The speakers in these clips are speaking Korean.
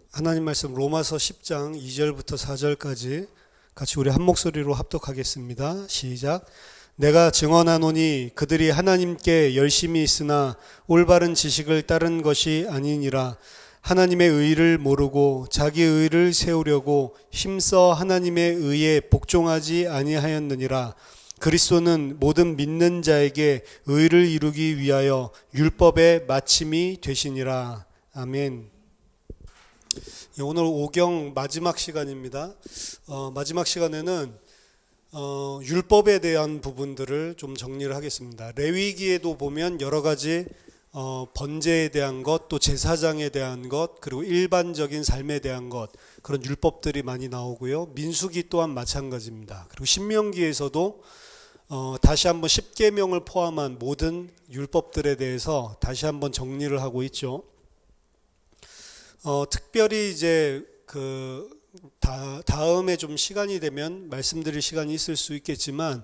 하나님 말씀 로마서 10장 2절부터 4절까지 같이 우리 한 목소리로 합독하겠습니다. 시작. 내가 증언하노니 그들이 하나님께 열심히 있으나 올바른 지식을 따른 것이 아니니라. 하나님의 의를 모르고 자기 의를 세우려고 힘써 하나님의 의에 복종하지 아니하였느니라. 그리스도는 모든 믿는 자에게 의를 이루기 위하여 율법의 마침이 되시니라. 아멘. 오늘 5경 마지막 시간입니다. 마지막 시간에는 율법에 대한 부분들을 좀 정리를 하겠습니다. 레위기에도 보면 여러 가지 번제에 대한 것, 또 제사장에 대한 것, 그리고 일반적인 삶에 대한 것, 그런 율법들이 많이 나오고요. 민수기 또한 마찬가지입니다. 그리고 신명기에서도 다시 한번 십계명을 포함한 모든 율법들에 대해서 다시 한번 정리를 하고 있죠. 특별히 이제 다음에 좀 시간이 되면 말씀드릴 시간이 있을 수 있겠지만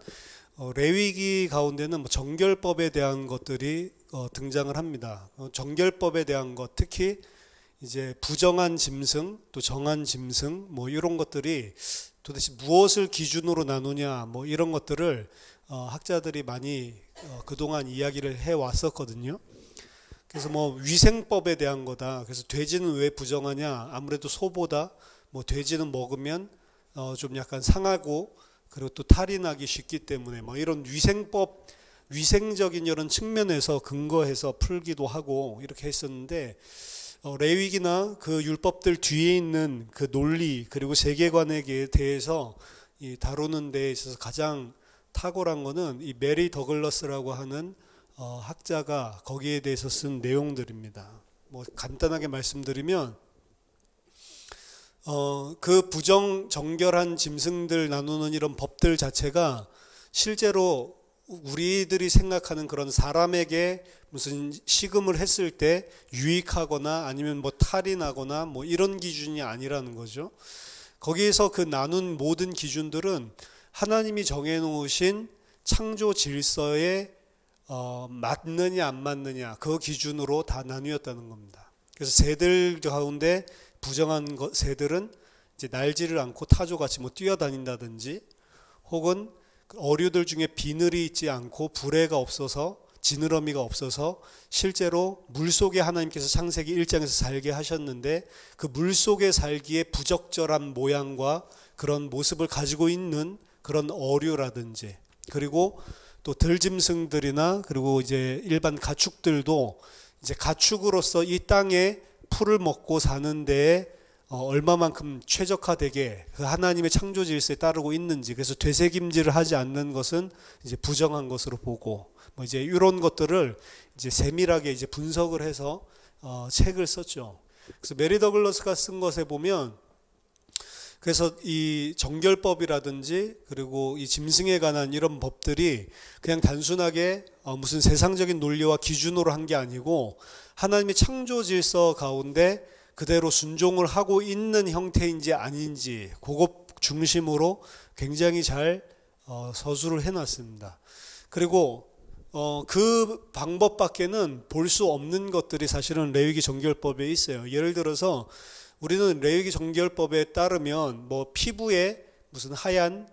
레위기 가운데는 뭐 정결법에 대한 것들이 등장을 합니다. 정결법에 대한 것, 특히 이제 부정한 짐승, 또 정한 짐승, 뭐 이런 것들이 도대체 무엇을 기준으로 나누냐, 뭐 이런 것들을 학자들이 많이 그동안 이야기를 해 왔었거든요. 그래서 뭐 위생법에 대한 거다. 그래서 돼지는 왜 부정하냐? 아무래도 소보다 뭐 돼지는 먹으면 좀 약간 상하고 그리고 또 탈이 나기 쉽기 때문에 뭐 이런 위생법, 위생적인 이런 측면에서 근거해서 풀기도 하고 이렇게 했었는데 레위기나 그 율법들 뒤에 있는 그 논리 그리고 세계관에 대해서 다루는 데 있어서 가장 탁월한 거는 이 메리 더글러스라고 하는 학자가 거기에 대해서 쓴 내용들입니다. 뭐 간단하게 말씀드리면 그 부정정결한 짐승들 나누는 이런 법들 자체가 실제로 우리들이 생각하는 그런 사람에게 무슨 시금을 했을 때 유익하거나 아니면 뭐 탈이 나거나 뭐 이런 기준이 아니라는 거죠. 거기에서 그 나눈 모든 기준들은 하나님이 정해놓으신 창조 질서에 맞느냐 안 맞느냐 그 기준으로 다 나뉘었다는 겁니다. 그래서 새들 가운데 부정한 새들은 이제 날지를 않고 타조같이 뭐 뛰어다닌다든지 혹은 어류들 중에 비늘이 있지 않고 부래가 없어서 지느러미가 없어서 실제로 물속에 하나님께서 창세기 1장에서 살게 하셨는데 그 물속에 살기에 부적절한 모양과 그런 모습을 가지고 있는 그런 어류라든지 그리고 또 들짐승들이나 그리고 이제 일반 가축들도 이제 가축으로서 이 땅에 풀을 먹고 사는데 얼마만큼 최적화되게 그 하나님의 창조 질서에 따르고 있는지 그래서 되새김질을 하지 않는 것은 이제 부정한 것으로 보고 뭐 이제 이런 것들을 이제 세밀하게 이제 분석을 해서 책을 썼죠. 그래서 메리 더글러스가 쓴 것에 보면 그래서 이 정결법이라든지 그리고 이 짐승에 관한 이런 법들이 그냥 단순하게 무슨 세상적인 논리와 기준으로 한 게 아니고 하나님의 창조 질서 가운데 그대로 순종을 하고 있는 형태인지 아닌지 그것 중심으로 굉장히 잘 서술을 해놨습니다. 그리고 그 방법밖에는 볼 수 없는 것들이 사실은 레위기 정결법에 있어요. 예를 들어서 우리는 레위기 정결법에 따르면 뭐 피부에 무슨 하얀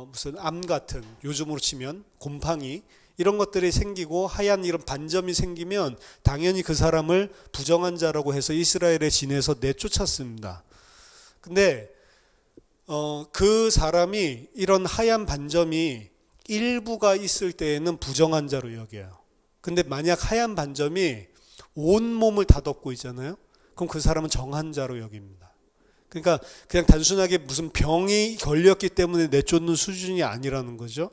무슨 암 같은 요즘으로 치면 곰팡이 이런 것들이 생기고 하얀 이런 반점이 생기면 당연히 그 사람을 부정한 자라고 해서 이스라엘의 진에서 내쫓았습니다. 근데 그 사람이 이런 하얀 반점이 일부가 있을 때에는 부정한 자로 여겨요. 근데 만약 하얀 반점이 온 몸을 다 덮고 있잖아요. 그럼 그 사람은 정한 자로 여깁니다. 그러니까 그냥 단순하게 무슨 병이 걸렸기 때문에 내쫓는 수준이 아니라는 거죠.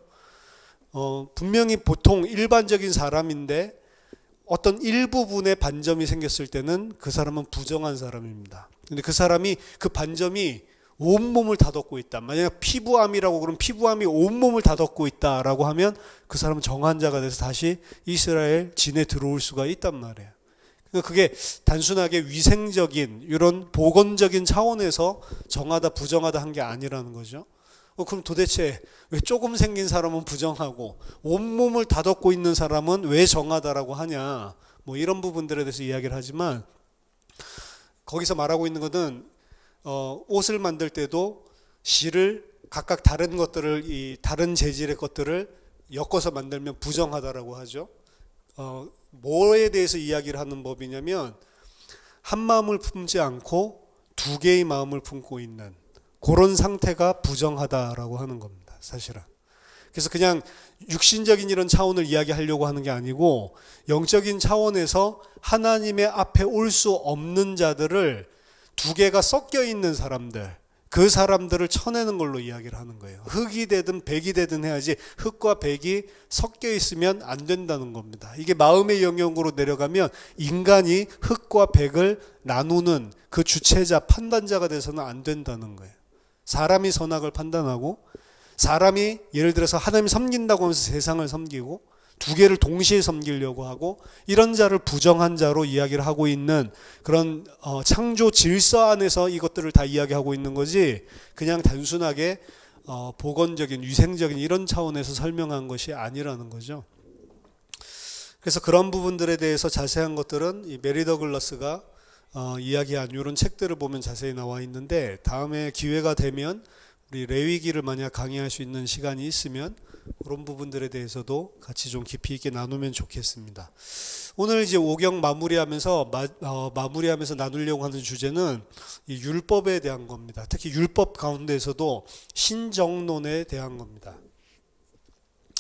분명히 보통 일반적인 사람인데 어떤 일부분의 반점이 생겼을 때는 그 사람은 부정한 사람입니다. 근데 그 사람이 그 반점이 온몸을 다 덮고 있다. 만약 피부암이라고 그러면 피부암이 온몸을 다 덮고 있다라고 하면 그 사람은 정한 자가 돼서 다시 이스라엘 진에 들어올 수가 있단 말이에요. 그게 단순하게 위생적인 이런 보건적인 차원에서 정하다 부정하다 한 게 아니라는 거죠. 그럼 도대체 왜 조금 생긴 사람은 부정하고 온몸을 다 덮고 있는 사람은 왜 정하다라고 하냐 뭐 이런 부분들에 대해서 이야기를 하지만 거기서 말하고 있는 것은 옷을 만들 때도 실을 각각 다른 것들을 이 다른 재질의 것들을 엮어서 만들면 부정하다라고 하죠. 뭐에 대해서 이야기를 하는 법이냐면 한 마음을 품지 않고 두 개의 마음을 품고 있는 그런 상태가 부정하다라고 하는 겁니다. 사실은. 그래서 그냥 육신적인 이런 차원을 이야기하려고 하는 게 아니고 영적인 차원에서 하나님의 앞에 올 수 없는 자들을 두 개가 섞여 있는 사람들, 그 사람들을 쳐내는 걸로 이야기를 하는 거예요. 흙이 되든 백이 되든 해야지 흙과 백이 섞여 있으면 안 된다는 겁니다. 이게 마음의 영역으로 내려가면 인간이 흙과 백을 나누는 그 주체자, 판단자가 돼서는 안 된다는 거예요. 사람이 선악을 판단하고 사람이 예를 들어서 하나님 섬긴다고 하면서 세상을 섬기고 두 개를 동시에 섬기려고 하고 이런 자를 부정한 자로 이야기를 하고 있는 그런 창조 질서 안에서 이것들을 다 이야기하고 있는 거지 그냥 단순하게 복원적인 위생적인 이런 차원에서 설명한 것이 아니라는 거죠. 그래서 그런 부분들에 대해서 자세한 것들은 이 메리 더글라스가 이야기한 이런 책들을 보면 자세히 나와 있는데 다음에 기회가 되면 우리 레위기를 만약 강의할 수 있는 시간이 있으면 그런 부분들에 대해서도 같이 좀 깊이 있게 나누면 좋겠습니다. 오늘 이제 5경 마무리하면서 나누려고 하는 주제는 이 율법에 대한 겁니다. 특히 율법 가운데에서도 신정론에 대한 겁니다.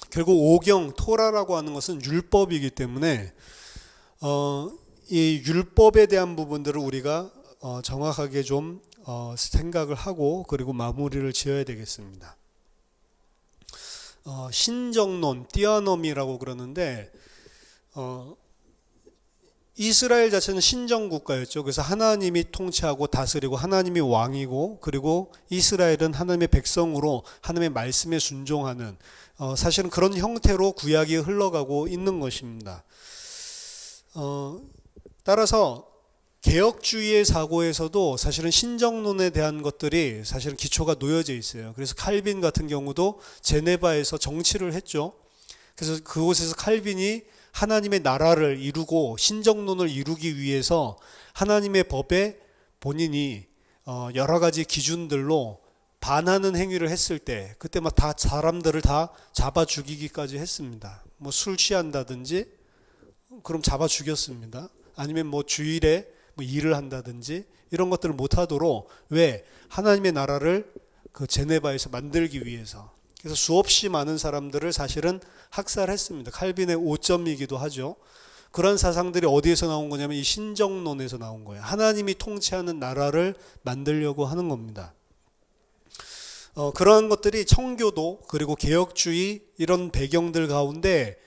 결국 5경 토라라고 하는 것은 율법이기 때문에 이 율법에 대한 부분들을 우리가 정확하게 좀 생각을 하고 그리고 마무리를 지어야 되겠습니다. 신정론, 띠아노미라고 그러는데 이스라엘 자체는 신정국가였죠. 그래서 하나님이 통치하고 다스리고 하나님이 왕이고 그리고 이스라엘은 하나님의 백성으로 하나님의 말씀에 순종하는 사실은 그런 형태로 구약이 흘러가고 있는 것입니다. 따라서 개혁주의의 사고에서도 사실은 신정론에 대한 것들이 사실은 기초가 놓여져 있어요. 그래서 칼빈 같은 경우도 제네바에서 정치를 했죠. 그래서 그곳에서 칼빈이 하나님의 나라를 이루고 신정론을 이루기 위해서 하나님의 법에 본인이 여러 가지 기준들로 반하는 행위를 했을 때 그때 막 다 사람들을 다 잡아 죽이기까지 했습니다. 뭐 술 취한다든지 그럼 잡아 죽였습니다. 아니면 뭐 주일에 뭐 일을 한다든지 이런 것들을 못하도록 왜 하나님의 나라를 그 제네바에서 만들기 위해서 그래서 수없이 많은 사람들을 사실은 학살했습니다. 칼빈의 오점이기도 하죠. 그런 사상들이 어디에서 나온 거냐면 이 신정론에서 나온 거예요. 하나님이 통치하는 나라를 만들려고 하는 겁니다. 그런 것들이 청교도 그리고 개혁주의 이런 배경들 가운데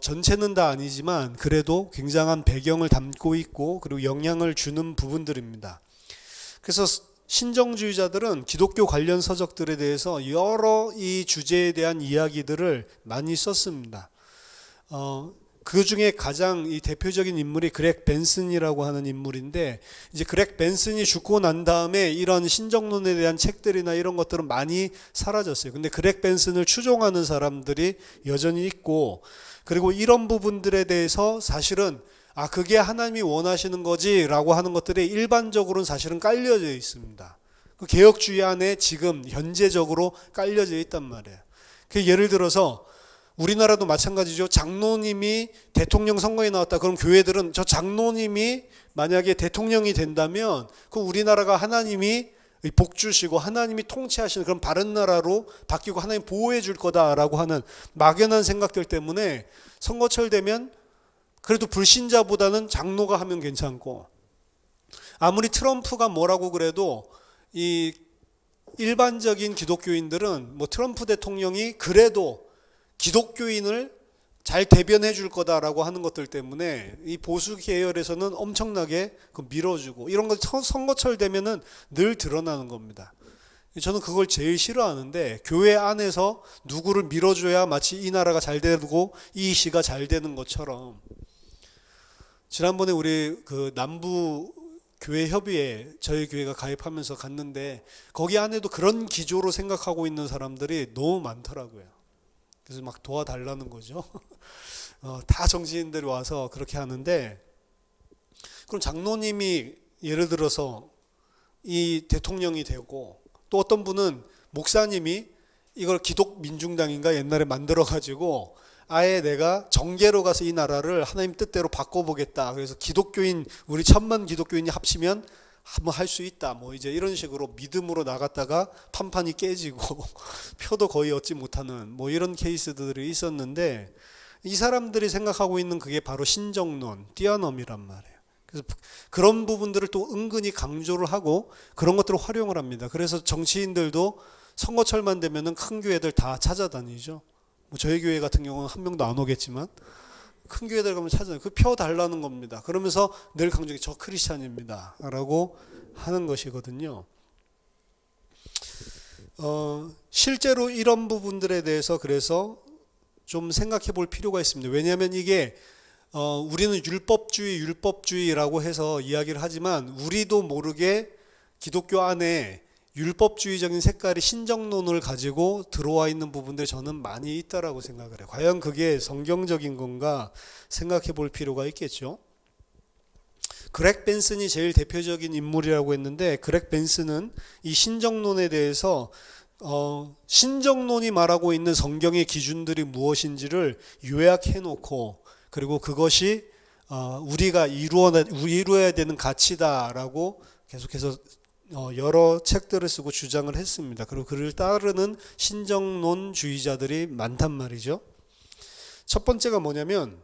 전체는 다 아니지만 그래도 굉장한 배경을 담고 있고 그리고 영향을 주는 부분들입니다. 그래서 신정주의자들은 기독교 관련 서적들에 대해서 여러 이 주제에 대한 이야기들을 많이 썼습니다. 그 중에 가장 이 대표적인 인물이 그렉 벤슨이라고 하는 인물인데 이제 그렉 벤슨이 죽고 난 다음에 이런 신정론에 대한 책들이나 이런 것들은 많이 사라졌어요. 근데 그렉 벤슨을 추종하는 사람들이 여전히 있고 그리고 이런 부분들에 대해서 사실은 그게 하나님이 원하시는 거지 라고 하는 것들이 일반적으로는 사실은 깔려져 있습니다. 그 개혁주의 안에 지금 현재적으로 깔려져 있단 말이에요. 예를 들어서 우리나라도 마찬가지죠. 장로님이 대통령 선거에 나왔다. 그럼 교회들은 저 장로님이 만약에 대통령이 된다면 그 우리나라가 하나님이 복 주시고 하나님이 통치하시는 그런 바른 나라로 바뀌고 하나님 보호해 줄 거다라고 하는 막연한 생각들 때문에 선거철 되면 그래도 불신자보다는 장로가 하면 괜찮고 아무리 트럼프가 뭐라고 그래도 이 일반적인 기독교인들은 뭐 트럼프 대통령이 그래도 기독교인을 잘 대변해 줄 거다라고 하는 것들 때문에 이 보수 계열에서는 엄청나게 밀어주고 이런 거 선거철 되면은 늘 드러나는 겁니다. 저는 그걸 제일 싫어하는데 교회 안에서 누구를 밀어줘야 마치 이 나라가 잘 되고 이 시가 잘 되는 것처럼 지난번에 우리 그 남부 교회 협의회 저희 교회가 가입하면서 갔는데 거기 안에도 그런 기조로 생각하고 있는 사람들이 너무 많더라고요. 그래서 막 도와달라는 거죠. 다 정치인들이 와서 그렇게 하는데 그럼 장로님이 예를 들어서 이 대통령이 되고, 또 어떤 분은 목사님이 이걸 기독민중당인가 옛날에 만들어 가지고 아예 내가 정계로 가서 이 나라를 하나님 뜻대로 바꿔보겠다. 그래서 기독교인, 우리 1000만 기독교인이 합치면 한번 할 수 있다. 뭐 이제 이런 식으로 믿음으로 나갔다가 판판이 깨지고 표도 거의 얻지 못하는 뭐 이런 케이스들이 있었는데, 이 사람들이 생각하고 있는 그게 바로 신정론, 띄어넘이란 말이에요. 그래서 그런 부분들을 또 은근히 강조를 하고 그런 것들을 활용을 합니다. 그래서 정치인들도 선거철만 되면은 큰 교회들 다 찾아다니죠. 뭐 저희 교회 같은 경우는 한 명도 안 오겠지만 큰 교회들 가면 찾아요. 그 표 달라는 겁니다. 그러면서 늘 강조해 저 크리스찬입니다 라고 하는 것이거든요. 실제로 이런 부분들에 대해서 그래서 좀 생각해 볼 필요가 있습니다. 왜냐하면 이게 우리는 율법주의라고 해서 이야기를 하지만 우리도 모르게 기독교 안에 율법주의적인 색깔이 신정론을 가지고 들어와 있는 부분들이 저는 많이 있다라고 생각을 해요. 과연 그게 성경적인 건가 생각해 볼 필요가 있겠죠. 그렉 벤슨이 제일 대표적인 인물이라고 했는데, 그렉 벤슨은 이 신정론에 대해서 신정론이 말하고 있는 성경의 기준들이 무엇인지를 요약해 놓고, 그리고 그것이 우리가 이루어야 되는 가치다라고 계속해서 여러 책들을 쓰고 주장을 했습니다. 그리고 그를 따르는 신정론주의자들이 많단 말이죠. 첫 번째가 뭐냐면,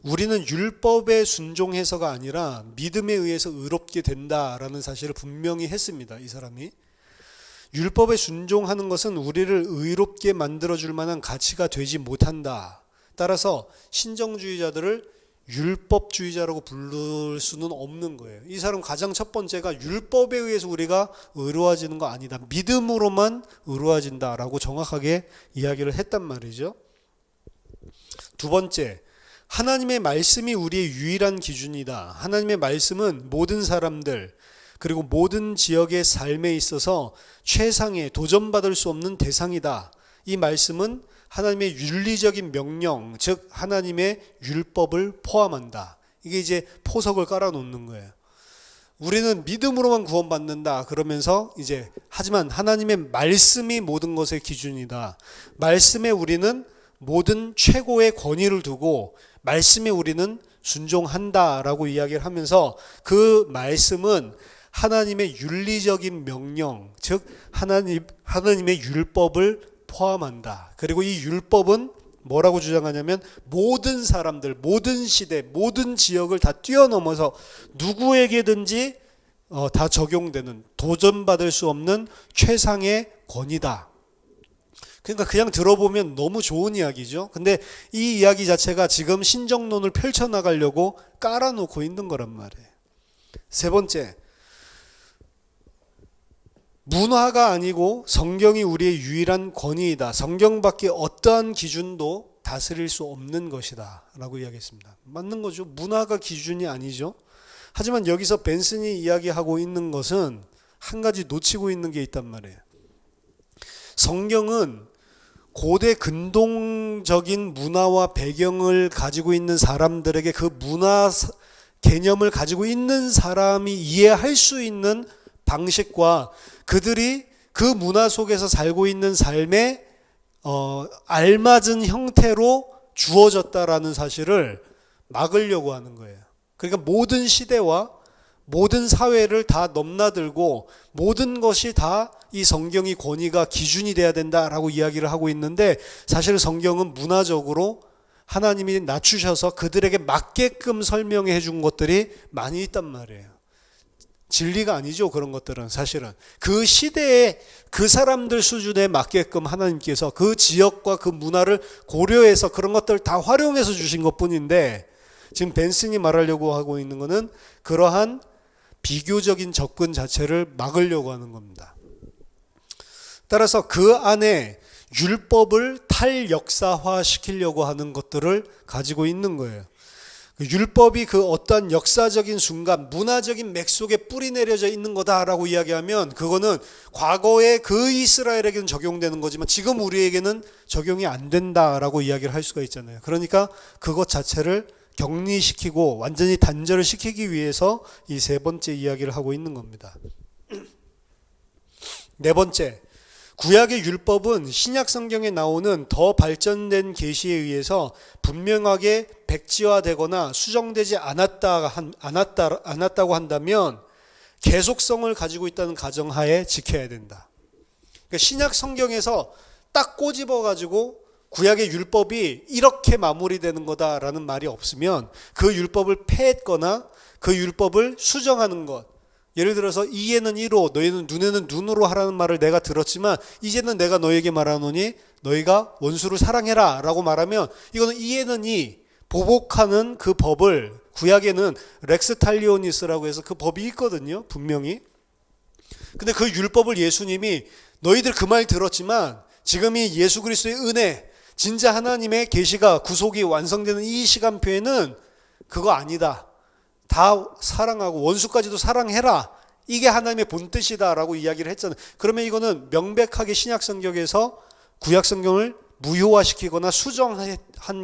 우리는 율법에 순종해서가 아니라 믿음에 의해서 의롭게 된다라는 사실을 분명히 했습니다. 이 사람이. 율법에 순종하는 것은 우리를 의롭게 만들어줄 만한 가치가 되지 못한다. 따라서 신정주의자들을 율법주의자라고 부를 수는 없는 거예요. 이 사람 가장 첫 번째가 율법에 의해서 우리가 의로워지는 거 아니다. 믿음으로만 의로워진다라고 정확하게 이야기를 했단 말이죠. 두 번째, 하나님의 말씀이 우리의 유일한 기준이다. 하나님의 말씀은 모든 사람들 그리고 모든 지역의 삶에 있어서 최상의 도전받을 수 없는 대상이다. 이 말씀은 하나님의 윤리적인 명령, 즉 하나님의 율법을 포함한다. 이게 이제 포석을 깔아놓는 거예요. 우리는 믿음으로만 구원받는다 그러면서 이제 하지만 하나님의 말씀이 모든 것의 기준이다. 말씀에 우리는 모든 최고의 권위를 두고 말씀에 우리는 순종한다라고 이야기를 하면서, 그 말씀은 하나님의 윤리적인 명령, 즉 하나님의 율법을 포함한다. 그리고 이 율법은 뭐라고 주장하냐면 모든 사람들, 모든 시대, 모든 지역을 다 뛰어넘어서 누구에게든지 다 적용되는, 도전받을 수 없는 최상의 권위다. 그러니까 그냥 들어보면 너무 좋은 이야기죠. 근데 이 이야기 자체가 지금 신정론을 펼쳐나가려고 깔아놓고 있는 거란 말이에요. 세 번째, 문화가 아니고 성경이 우리의 유일한 권위이다. 성경밖에 어떠한 기준도 다스릴 수 없는 것이다 라고 이야기했습니다. 맞는 거죠. 문화가 기준이 아니죠. 하지만 여기서 벤슨이 이야기하고 있는 것은 한 가지 놓치고 있는 게 있단 말이에요. 성경은 고대 근동적인 문화와 배경을 가지고 있는 사람들에게 그 문화 개념을 가지고 있는 사람이 이해할 수 있는 방식과 그들이 그 문화 속에서 살고 있는 삶에 알맞은 형태로 주어졌다라는 사실을 막으려고 하는 거예요. 그러니까 모든 시대와 모든 사회를 다 넘나들고 모든 것이 다 이 성경의 권위가 기준이 돼야 된다라고 이야기를 하고 있는데, 사실 성경은 문화적으로 하나님이 낮추셔서 그들에게 맞게끔 설명해 준 것들이 많이 있단 말이에요. 진리가 아니죠. 그런 것들은 사실은 그 시대에 그 사람들 수준에 맞게끔 하나님께서 그 지역과 그 문화를 고려해서 그런 것들을 다 활용해서 주신 것뿐인데, 지금 벤슨이 말하려고 하고 있는 것은 그러한 비교적인 접근 자체를 막으려고 하는 겁니다. 따라서 그 안에 율법을 탈역사화 시키려고 하는 것들을 가지고 있는 거예요. 율법이 그 어떤 역사적인 순간, 문화적인 맥 속에 뿌리 내려져 있는 거다라고 이야기하면 그거는 과거에 그 이스라엘에게는 적용되는 거지만 지금 우리에게는 적용이 안 된다라고 이야기를 할 수가 있잖아요. 그러니까 그것 자체를 격리시키고 완전히 단절을 시키기 위해서 이 세 번째 이야기를 하고 있는 겁니다. 네 번째, 구약의 율법은 신약 성경에 나오는 더 발전된 계시에 의해서 분명하게 백지화되거나 수정되지 않았다고 한다면 계속성을 가지고 있다는 가정하에 지켜야 된다. 그러니까 신약 성경에서 딱 꼬집어가지고 구약의 율법이 이렇게 마무리되는 거다라는 말이 없으면 그 율법을 폐했거나 그 율법을 수정하는 것, 예를 들어서 이에는 이로 너희는 눈에는 눈으로 하라는 말을 내가 들었지만 이제는 내가 너에게 말하노니 너희가 원수를 사랑해라 라고 말하면 이거는 이에는 이 보복하는 그 법을 구약에는 렉스 탈리오니스라고 해서 그 법이 있거든요, 분명히. 근데 그 율법을 예수님이 너희들 그 말 들었지만 지금 이 예수 그리스도의 은혜, 진짜 하나님의 계시가 구속이 완성되는 이 시간표에는 그거 아니다. 다 사랑하고 원수까지도 사랑해라. 이게 하나님의 본뜻이다 라고 이야기를 했잖아요. 그러면 이거는 명백하게 신약 성경에서 구약 성경을 무효화시키거나 수정한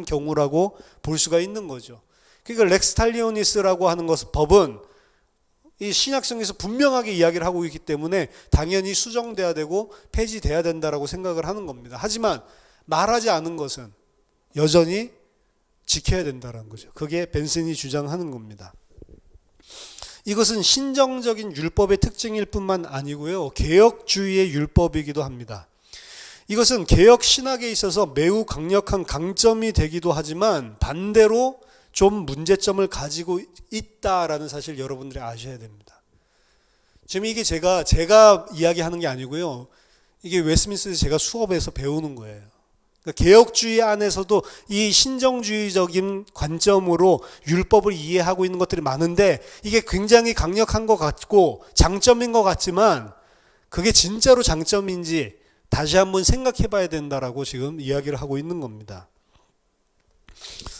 경우라고 볼 수가 있는 거죠. 그러니까 렉스 탈리오니스라고 하는 것은 법은 이 신약성에서 분명하게 이야기를 하고 있기 때문에 당연히 수정돼야 되고 폐지돼야 된다라고 생각을 하는 겁니다. 하지만 말하지 않은 것은 여전히 지켜야 된다는 거죠. 그게 벤슨이 주장하는 겁니다. 이것은 신정적인 율법의 특징일 뿐만 아니고요, 개혁주의의 율법이기도 합니다. 이것은 개혁 신학에 있어서 매우 강력한 강점이 되기도 하지만 반대로 좀 문제점을 가지고 있다라는 사실 여러분들이 아셔야 됩니다. 지금 이게 제가 이야기하는 게 아니고요, 이게 웨스민스터에서 제가 수업에서 배우는 거예요. 그러니까 개혁주의 안에서도 이 신정주의적인 관점으로 율법을 이해하고 있는 것들이 많은데 이게 굉장히 강력한 것 같고 장점인 것 같지만 그게 진짜로 장점인지 다시 한번 생각해 봐야 된다라고 지금 이야기를 하고 있는 겁니다.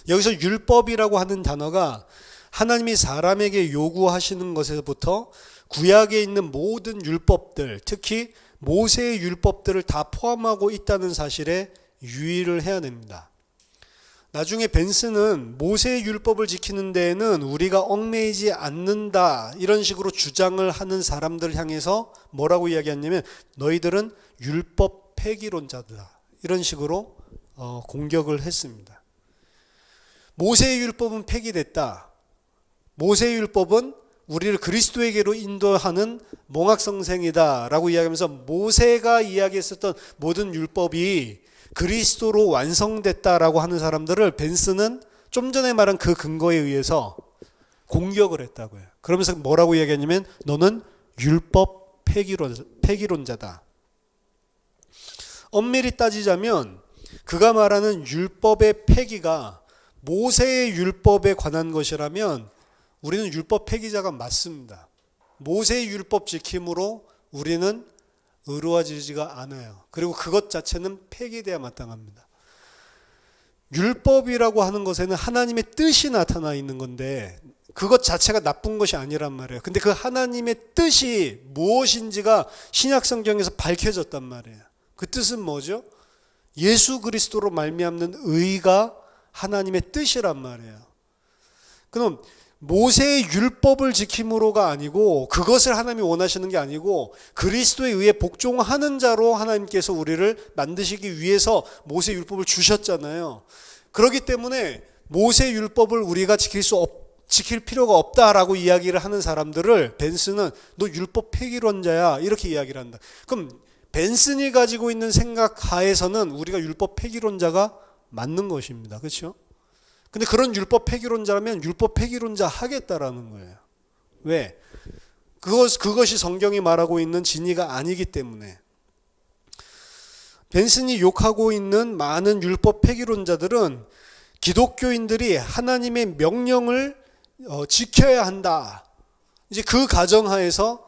여기서 율법이라고 하는 단어가 하나님이 사람에게 요구하시는 것에서부터 구약에 있는 모든 율법들, 특히 모세의 율법들을 다 포함하고 있다는 사실에 유의를 해야 됩니다. 나중에 벤슨은 모세의 율법을 지키는 데에는 우리가 얽매이지 않는다 이런 식으로 주장을 하는 사람들을 향해서 뭐라고 이야기했냐면 너희들은 율법 폐기론자다 이런 식으로 공격을 했습니다. 모세의 율법은 폐기됐다. 모세의 율법은 우리를 그리스도에게로 인도하는 몽학성생이다 라고 이야기하면서 모세가 이야기했었던 모든 율법이 그리스도로 완성됐다라고 하는 사람들을 벤슨은 좀 전에 말한 그 근거에 의해서 공격을 했다고요. 그러면서 뭐라고 이야기했냐면 너는 율법 폐기론자다. 엄밀히 따지자면 그가 말하는 율법의 폐기가 모세의 율법에 관한 것이라면 우리는 율법 폐기자가 맞습니다. 모세의 율법 지킴으로 우리는 의로워지지가 않아요. 그리고 그것 자체는 폐기돼야 마땅합니다. 율법이라고 하는 것에는 하나님의 뜻이 나타나 있는 건데 그것 자체가 나쁜 것이 아니란 말이에요. 근데 그 하나님의 뜻이 무엇인지가 신약 성경에서 밝혀졌단 말이에요. 그 뜻은 뭐죠? 예수 그리스도로 말미암는 의가 하나님의 뜻이란 말이에요. 그럼 모세의 율법을 지킴으로가 아니고 그것을 하나님이 원하시는 게 아니고 그리스도에 의해 복종하는 자로 하나님께서 우리를 만드시기 위해서 모세의 율법을 주셨잖아요. 그렇기 때문에 모세의 율법을 우리가 지킬 필요가 없다라고 이야기를 하는 사람들을 벤슨은 너 율법 폐기론자야 이렇게 이야기를 한다. 그럼 벤슨이 가지고 있는 생각 하에서는 우리가 율법 폐기론자가 맞는 것입니다. 그렇죠? 근데 그런 율법 폐기론자라면 율법 폐기론자 하겠다라는 거예요. 왜? 그것이 성경이 말하고 있는 진리가 아니기 때문에. 벤슨이 욕하고 있는 많은 율법 폐기론자들은 기독교인들이 하나님의 명령을 지켜야 한다. 이제 그 가정하에서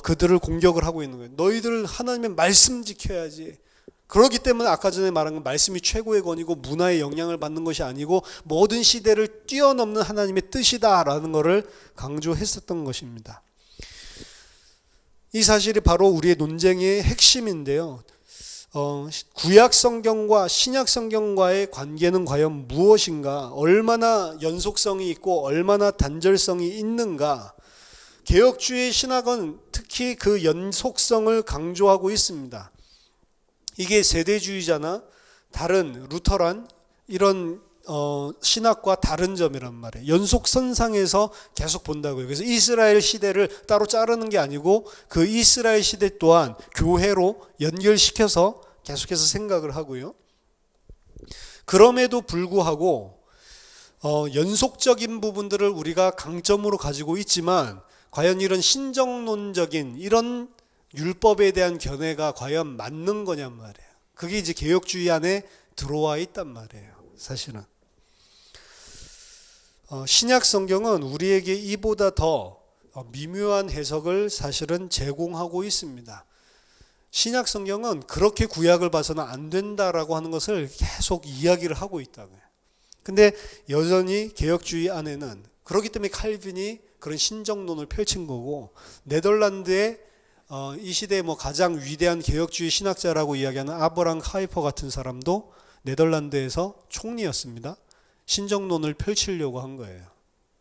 그들을 공격을 하고 있는 거예요. 너희들 하나님의 말씀 지켜야지. 그렇기 때문에 아까 전에 말한 건 말씀이 최고의 권위고 문화의 영향을 받는 것이 아니고 모든 시대를 뛰어넘는 하나님의 뜻이다라는 것을 강조했었던 것입니다. 이 사실이 바로 우리의 논쟁의 핵심인데요. 구약 성경과 신약 성경과의 관계는 과연 무엇인가? 얼마나 연속성이 있고 얼마나 단절성이 있는가? 개혁주의 신학은 특히 그 연속성을 강조하고 있습니다. 이게 세대주의자나 다른 루터란 이런 신학과 다른 점이란 말이에요. 연속선상에서 계속 본다고요. 그래서 이스라엘 시대를 따로 자르는 게 아니고 그 이스라엘 시대 또한 교회로 연결시켜서 계속해서 생각을 하고요. 그럼에도 불구하고 연속적인 부분들을 우리가 강점으로 가지고 있지만 과연 이런 신정론적인 이런 율법에 대한 견해가 과연 맞는 거냔 말이에요. 그게 이제 개혁주의 안에 들어와 있단 말이에요. 사실은 신약 성경은 우리에게 이보다 더 미묘한 해석을 사실은 제공하고 있습니다. 신약 성경은 그렇게 구약을 봐서는 안 된다라고 하는 것을 계속 이야기를 하고 있다고요. 근데 여전히 개혁주의 안에는 그렇기 때문에 칼빈이 그런 신정론을 펼친 거고, 네덜란드의 이 시대의 가장 위대한 개혁주의 신학자라고 이야기하는 아브라함 카이퍼 같은 사람도 네덜란드에서 총리였습니다. 신정론을 펼치려고 한 거예요.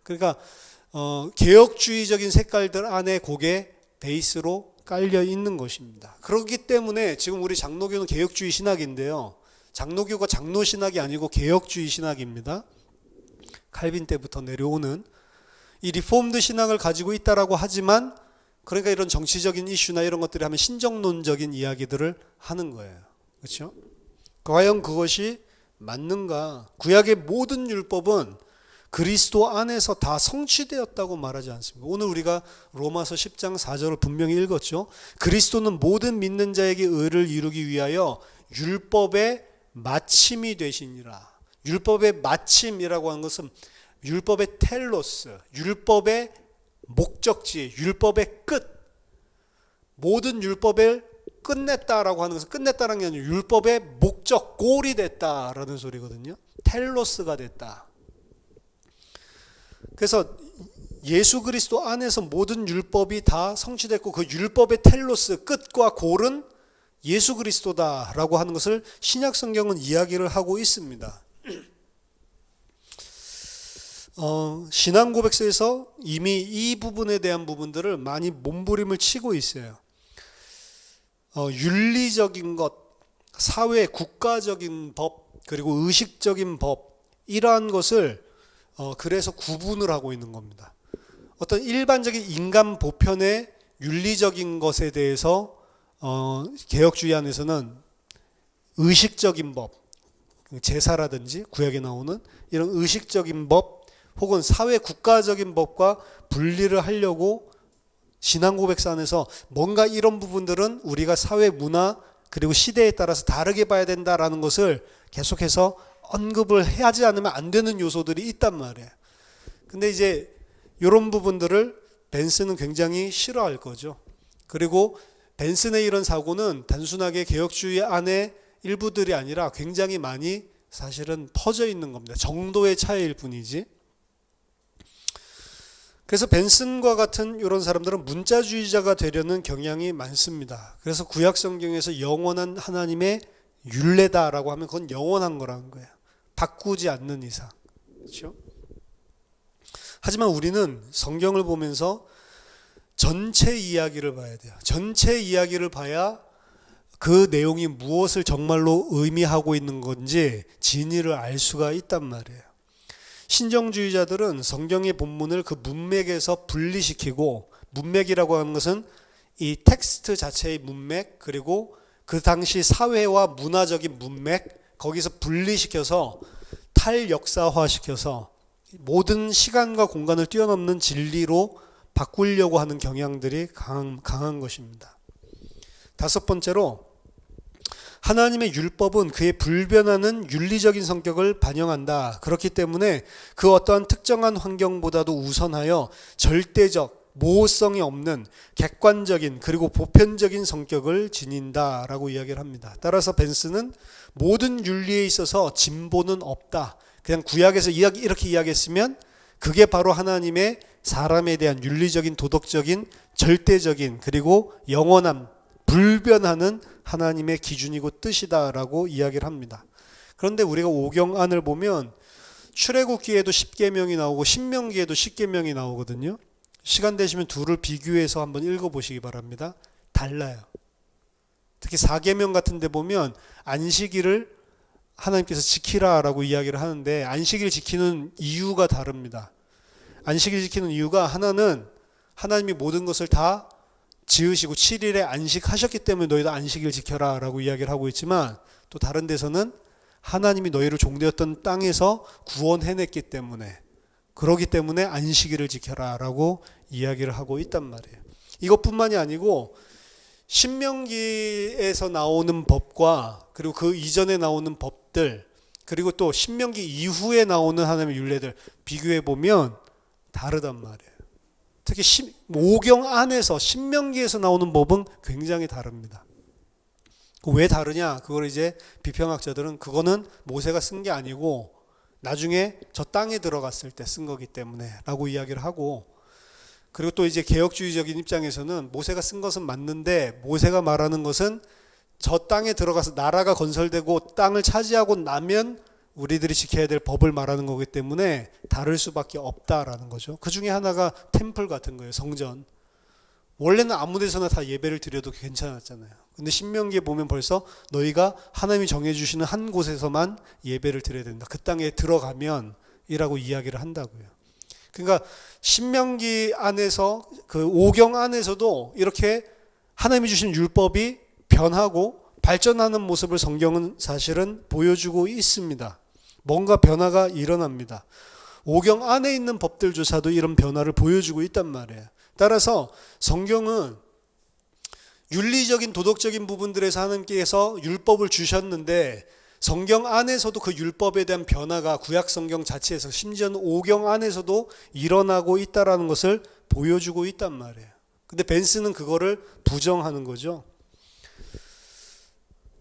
그러니까 개혁주의적인 색깔들 안에 그게 베이스로 깔려 있는 것입니다. 그렇기 때문에 지금 우리 장로교는 개혁주의 신학인데요. 장로교가 장로 신학이 아니고 개혁주의 신학입니다. 칼빈 때부터 내려오는 이 리폼드 신학을 가지고 있다라고 하지만, 그러니까 이런 정치적인 이슈나 이런 것들이 하면 신정론적인 이야기들을 하는 거예요. 그렇죠? 과연 그것이 맞는가? 구약의 모든 율법은 그리스도 안에서 다 성취되었다고 말하지 않습니다. 오늘 우리가 로마서 10장 4절을 분명히 읽었죠. 그리스도는 모든 믿는 자에게 의를 이루기 위하여 율법의 마침이 되시니라. 율법의 마침이라고 하는 것은 율법의 텔로스, 율법의 목적지, 율법의 끝, 모든 율법을 끝냈다라고 하는 것은 끝냈다는 게 아니라 율법의 목적, 골이 됐다라는 소리거든요. 텔로스가 됐다. 그래서 예수 그리스도 안에서 모든 율법이 다 성취됐고 그 율법의 텔로스, 끝과 골은 예수 그리스도다라고 하는 것을 신약 성경은 이야기를 하고 있습니다. 신앙 고백서에서 이미 이 부분에 대한 부분들을 많이 몸부림을 치고 있어요. 윤리적인 것, 사회, 국가적인 법, 그리고 의식적인 법, 이러한 것을 그래서 구분을 하고 있는 겁니다. 어떤 일반적인 인간 보편의 윤리적인 것에 대해서 개혁주의 안에서는 의식적인 법, 제사라든지 구약에 나오는 이런 의식적인 법 혹은 사회 국가적인 법과 분리를 하려고 신앙 고백서 안에서 뭔가 이런 부분들은 우리가 사회 문화 그리고 시대에 따라서 다르게 봐야 된다라는 것을 계속해서 언급을 하지 않으면 안 되는 요소들이 있단 말이에요. 근데 이제 이런 부분들을 벤슨은 굉장히 싫어할 거죠. 그리고 벤슨의 이런 사고는 단순하게 개혁주의 안에 일부들이 아니라 굉장히 많이 사실은 퍼져 있는 겁니다. 정도의 차이일 뿐이지. 그래서 벤슨과 같은 이런 사람들은 문자주의자가 되려는 경향이 많습니다. 그래서 구약 성경에서 영원한 하나님의 율례다라고 하면 그건 영원한 거라는 거예요. 바꾸지 않는 이상. 그렇죠? 하지만 우리는 성경을 보면서 전체 이야기를 봐야 돼요. 전체 이야기를 봐야 그 내용이 무엇을 정말로 의미하고 있는 건지 진위를 알 수가 있단 말이에요. 신정주의자들은 성경의 본문을 그 문맥에서 분리시키고, 문맥이라고 하는 것은 이 텍스트 자체의 문맥, 그리고 그 당시 사회와 문화적인 문맥, 거기서 분리시켜서 탈역사화시켜서 모든 시간과 공간을 뛰어넘는 진리로 바꾸려고 하는 경향들이 강한 것입니다. 다섯 번째로, 하나님의 율법은 그의 불변하는 윤리적인 성격을 반영한다. 그렇기 때문에 그 어떠한 특정한 환경보다도 우선하여 절대적, 모호성이 없는 객관적인 그리고 보편적인 성격을 지닌다라고 이야기를 합니다. 따라서 벤슨은 모든 윤리에 있어서 진보는 없다. 그냥 구약에서 이렇게 이야기했으면 그게 바로 하나님의 사람에 대한 윤리적인, 도덕적인, 절대적인 그리고 영원한 불변하는 하나님의 기준이고 뜻이다라고 이야기를 합니다. 그런데 우리가 오경안을 보면 출애굽기에도 10계명이 나오고 신명기에도 10계명이 나오거든요. 시간 되시면 둘을 비교해서 한번 읽어보시기 바랍니다. 달라요. 특히 4계명 같은 데 보면 안식일을 하나님께서 지키라라고 이야기를 하는데 안식일 지키는 이유가 다릅니다. 안식일 지키는 이유가 하나는 하나님이 모든 것을 다 지으시고 7일에 안식하셨기 때문에 너희도 안식일 지켜라 라고 이야기를 하고 있지만 또 다른 데서는 하나님이 너희를 종되었던 땅에서 구원해냈기 때문에 그러기 때문에 안식일을 지켜라 라고 이야기를 하고 있단 말이에요. 이것뿐만이 아니고 신명기에서 나오는 법과 그리고 그 이전에 나오는 법들 그리고 또 신명기 이후에 나오는 하나님의 율례들 비교해 보면 다르단 말이에요. 특히 오경 안에서 신명기에서 나오는 법은 굉장히 다릅니다. 왜 다르냐? 그걸 이제 비평학자들은 그거는 모세가 쓴 게 아니고 나중에 저 땅에 들어갔을 때 쓴 거기 때문에 라고 이야기를 하고 그리고 또 이제 개혁주의적인 입장에서는 모세가 쓴 것은 맞는데 모세가 말하는 것은 저 땅에 들어가서 나라가 건설되고 땅을 차지하고 나면 우리들이 지켜야 될 법을 말하는 거기 때문에 다를 수밖에 없다라는 거죠. 그 중에 하나가 템플 같은 거예요. 성전. 원래는 아무 데서나 다 예배를 드려도 괜찮았잖아요. 근데 신명기에 보면 벌써 너희가 하나님이 정해주시는 한 곳에서만 예배를 드려야 된다. 그 땅에 들어가면 이라고 이야기를 한다고요. 그러니까 신명기 안에서 그 오경 안에서도 이렇게 하나님이 주신 율법이 변하고 발전하는 모습을 성경은 사실은 보여주고 있습니다. 뭔가 변화가 일어납니다. 오경 안에 있는 법들조차도 이런 변화를 보여주고 있단 말이에요. 따라서 성경은 윤리적인 도덕적인 부분들에서 하나님께서 율법을 주셨는데 성경 안에서도 그 율법에 대한 변화가 구약 성경 자체에서 심지어는 오경 안에서도 일어나고 있다는 것을 보여주고 있단 말이에요. 근데 벤스는 그거를 부정하는 거죠.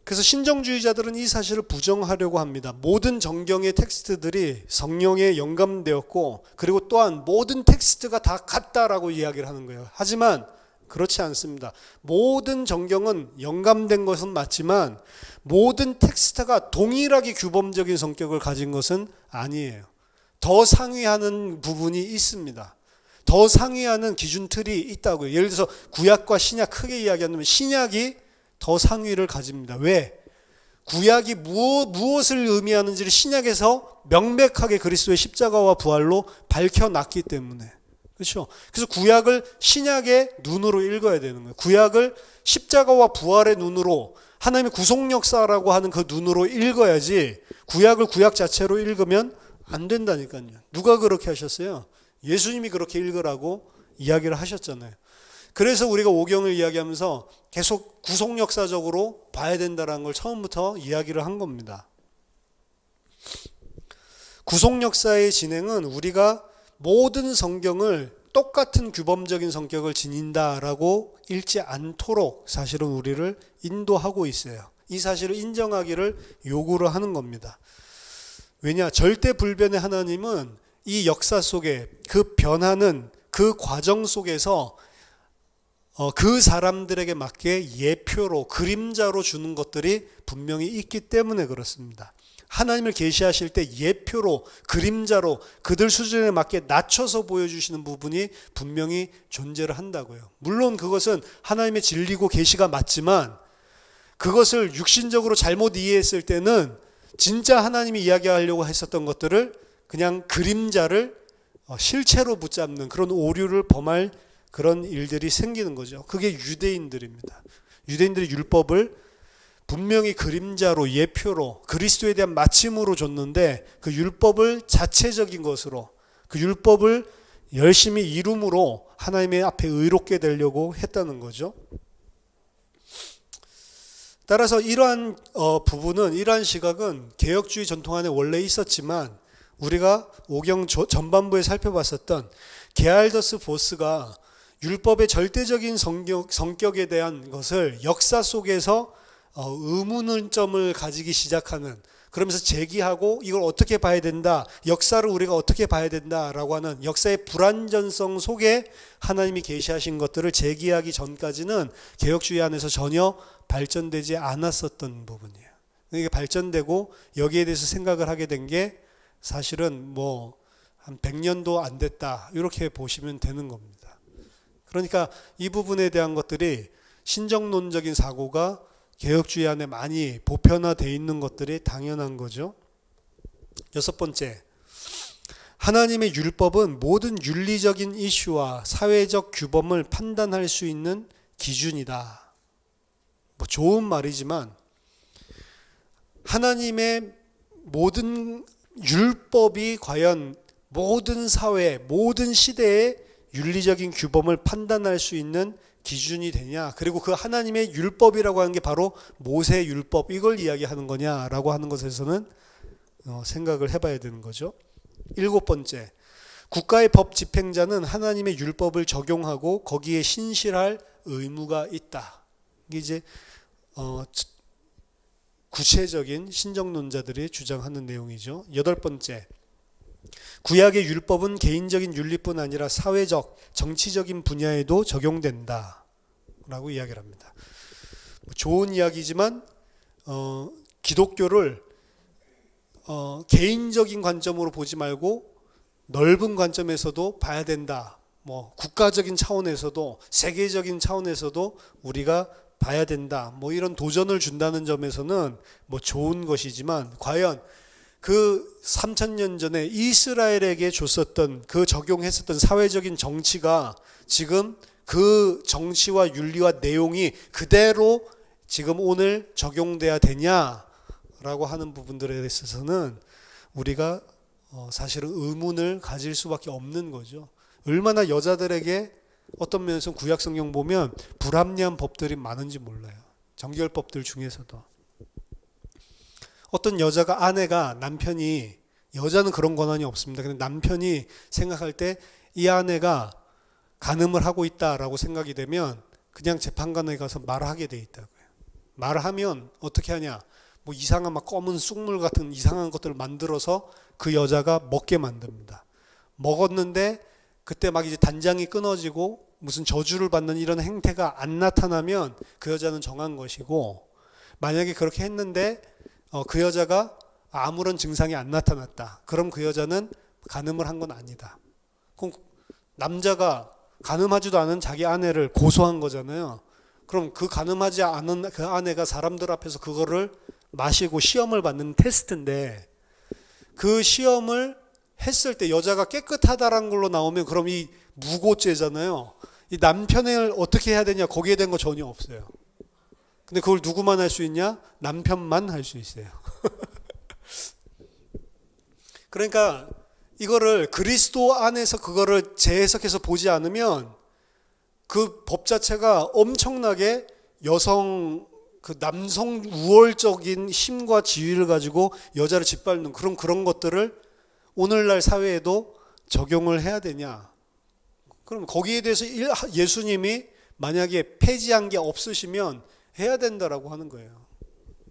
그래서 신정주의자들은 이 사실을 부정하려고 합니다. 모든 정경의 텍스트들이 성령에 영감되었고 그리고 또한 모든 텍스트가 다 같다라고 이야기를 하는 거예요. 하지만 그렇지 않습니다. 모든 정경은 영감된 것은 맞지만 모든 텍스트가 동일하게 규범적인 성격을 가진 것은 아니에요. 더 상위하는 부분이 있습니다. 더 상위하는 기준 틀이 있다고요. 예를 들어서 구약과 신약 크게 이야기하면 신약이 더 상위를 가집니다. 왜? 구약이 무엇을 의미하는지를 신약에서 명백하게 그리스도의 십자가와 부활로 밝혀놨기 때문에. 그렇죠? 그래서 구약을 신약의 눈으로 읽어야 되는 거예요. 구약을 십자가와 부활의 눈으로 하나님의 구속 역사라고 하는 그 눈으로 읽어야지 구약을 구약 자체로 읽으면 안 된다니까요. 누가 그렇게 하셨어요? 예수님이 그렇게 읽으라고 이야기를 하셨잖아요. 그래서 우리가 오경을 이야기하면서 계속 구속 역사적으로 봐야 된다는 걸 처음부터 이야기를 한 겁니다. 구속 역사의 진행은 우리가 모든 성경을 똑같은 규범적인 성격을 지닌다라고 읽지 않도록 사실은 우리를 인도하고 있어요. 이 사실을 인정하기를 요구를 하는 겁니다. 왜냐? 절대 불변의 하나님은 이 역사 속에 그 변하는 그 과정 속에서 그 사람들에게 맞게 예표로 그림자로 주는 것들이 분명히 있기 때문에 그렇습니다. 하나님을 계시하실 때 예표로 그림자로 그들 수준에 맞게 낮춰서 보여주시는 부분이 분명히 존재를 한다고요. 물론 그것은 하나님의 진리고 계시가 맞지만 그것을 육신적으로 잘못 이해했을 때는 진짜 하나님이 이야기하려고 했었던 것들을 그냥 그림자를 실체로 붙잡는 그런 오류를 범할 그런 일들이 생기는 거죠. 그게 유대인들입니다. 유대인들이 율법을 분명히 그림자로 예표로 그리스도에 대한 마침으로 줬는데 그 율법을 자체적인 것으로 그 율법을 열심히 이룸으로 하나님의 앞에 의롭게 되려고 했다는 거죠. 따라서 이러한 부분은 이러한 시각은 개혁주의 전통 안에 원래 있었지만 우리가 오경 전반부에 살펴봤었던 게알더스 보스가 율법의 절대적인 성격에 대한 것을 역사 속에서 의문점을 가지기 시작하는 그러면서 제기하고 이걸 어떻게 봐야 된다, 역사를 우리가 어떻게 봐야 된다라고 하는 역사의 불완전성 속에 하나님이 계시하신 것들을 제기하기 전까지는 개혁주의 안에서 전혀 발전되지 않았었던 부분이에요. 이게 발전되고 여기에 대해서 생각을 하게 된 게 사실은 뭐 한 100년도 안 됐다, 이렇게 보시면 되는 겁니다. 그러니까 이 부분에 대한 것들이 신정론적인 사고가 개혁주의 안에 많이 보편화되어 있는 것들이 당연한 거죠. 6번째, 하나님의 율법은 모든 윤리적인 이슈와 사회적 규범을 판단할 수 있는 기준이다. 뭐 좋은 말이지만 하나님의 모든 율법이 과연 모든 사회, 모든 시대의 윤리적인 규범을 판단할 수 있는 기준이 되냐, 그리고 그 하나님의 율법이라고 하는 게 바로 모세 율법, 이걸 이야기하는 거냐라고 하는 것에서는 생각을 해봐야 되는 거죠. 7번째, 국가의 법 집행자는 하나님의 율법을 적용하고 거기에 신실할 의무가 있다. 이게 이제 구체적인 신정론자들이 주장하는 내용이죠. 8번째, 구약의 율법은 개인적인 윤리뿐 아니라 사회적, 정치적인 분야에도 적용된다 라고 이야기를 합니다. 좋은 이야기지만 기독교를 개인적인 관점으로 보지 말고 넓은 관점에서도 봐야 된다. 뭐 국가적인 차원에서도 세계적인 차원에서도 우리가 봐야 된다. 뭐 이런 도전을 준다는 점에서는 뭐 좋은 것이지만, 과연 그 3000년 전에 이스라엘에게 줬었던, 그 적용했었던 사회적인 정치가 지금 그 정치와 윤리와 내용이 그대로 지금 오늘 적용돼야 되냐라고 하는 부분들에 있어서는 우리가 사실은 의문을 가질 수밖에 없는 거죠. 얼마나 여자들에게 어떤 면에서 구약 성경 보면 불합리한 법들이 많은지 몰라요. 정결법들 중에서도. 어떤 여자가, 아내가, 남편이, 여자는 그런 권한이 없습니다. 근데 남편이 생각할 때 이 아내가 간음을 하고 있다라고 생각이 되면 그냥 재판관에 가서 말하게 돼 있다고요. 말하면 어떻게 하냐, 뭐 이상한 막 검은 쑥물 같은 이상한 것들을 만들어서 그 여자가 먹게 만듭니다. 먹었는데 그때 막 이제 단장이 끊어지고 무슨 저주를 받는 이런 행태가 안 나타나면 그 여자는 정한 것이고, 만약에 그렇게 했는데 그 여자가 아무런 증상이 안 나타났다, 그럼 그 여자는 간음을 한 건 아니다. 그럼 남자가 간음하지도 않은 자기 아내를 고소한 거잖아요. 그럼 그 간음하지 않은 그 아내가 사람들 앞에서 그거를 마시고 시험을 받는 테스트인데, 그 시험을 했을 때 여자가 깨끗하다라는 걸로 나오면 그럼 이 무고죄잖아요. 이 남편을 어떻게 해야 되냐, 거기에 대한 거 전혀 없어요. 근데 그걸 누구만 할 수 있냐? 남편만 할 수 있어요. 그러니까 이거를 그리스도 안에서 그거를 재해석해서 보지 않으면 그 법 자체가 엄청나게 그 남성 우월적인 힘과 지위를 가지고 여자를 짓밟는 그런 것들을 오늘날 사회에도 적용을 해야 되냐? 그럼 거기에 대해서 예수님이 만약에 폐지한 게 없으시면 해야 된다라고 하는 거예요.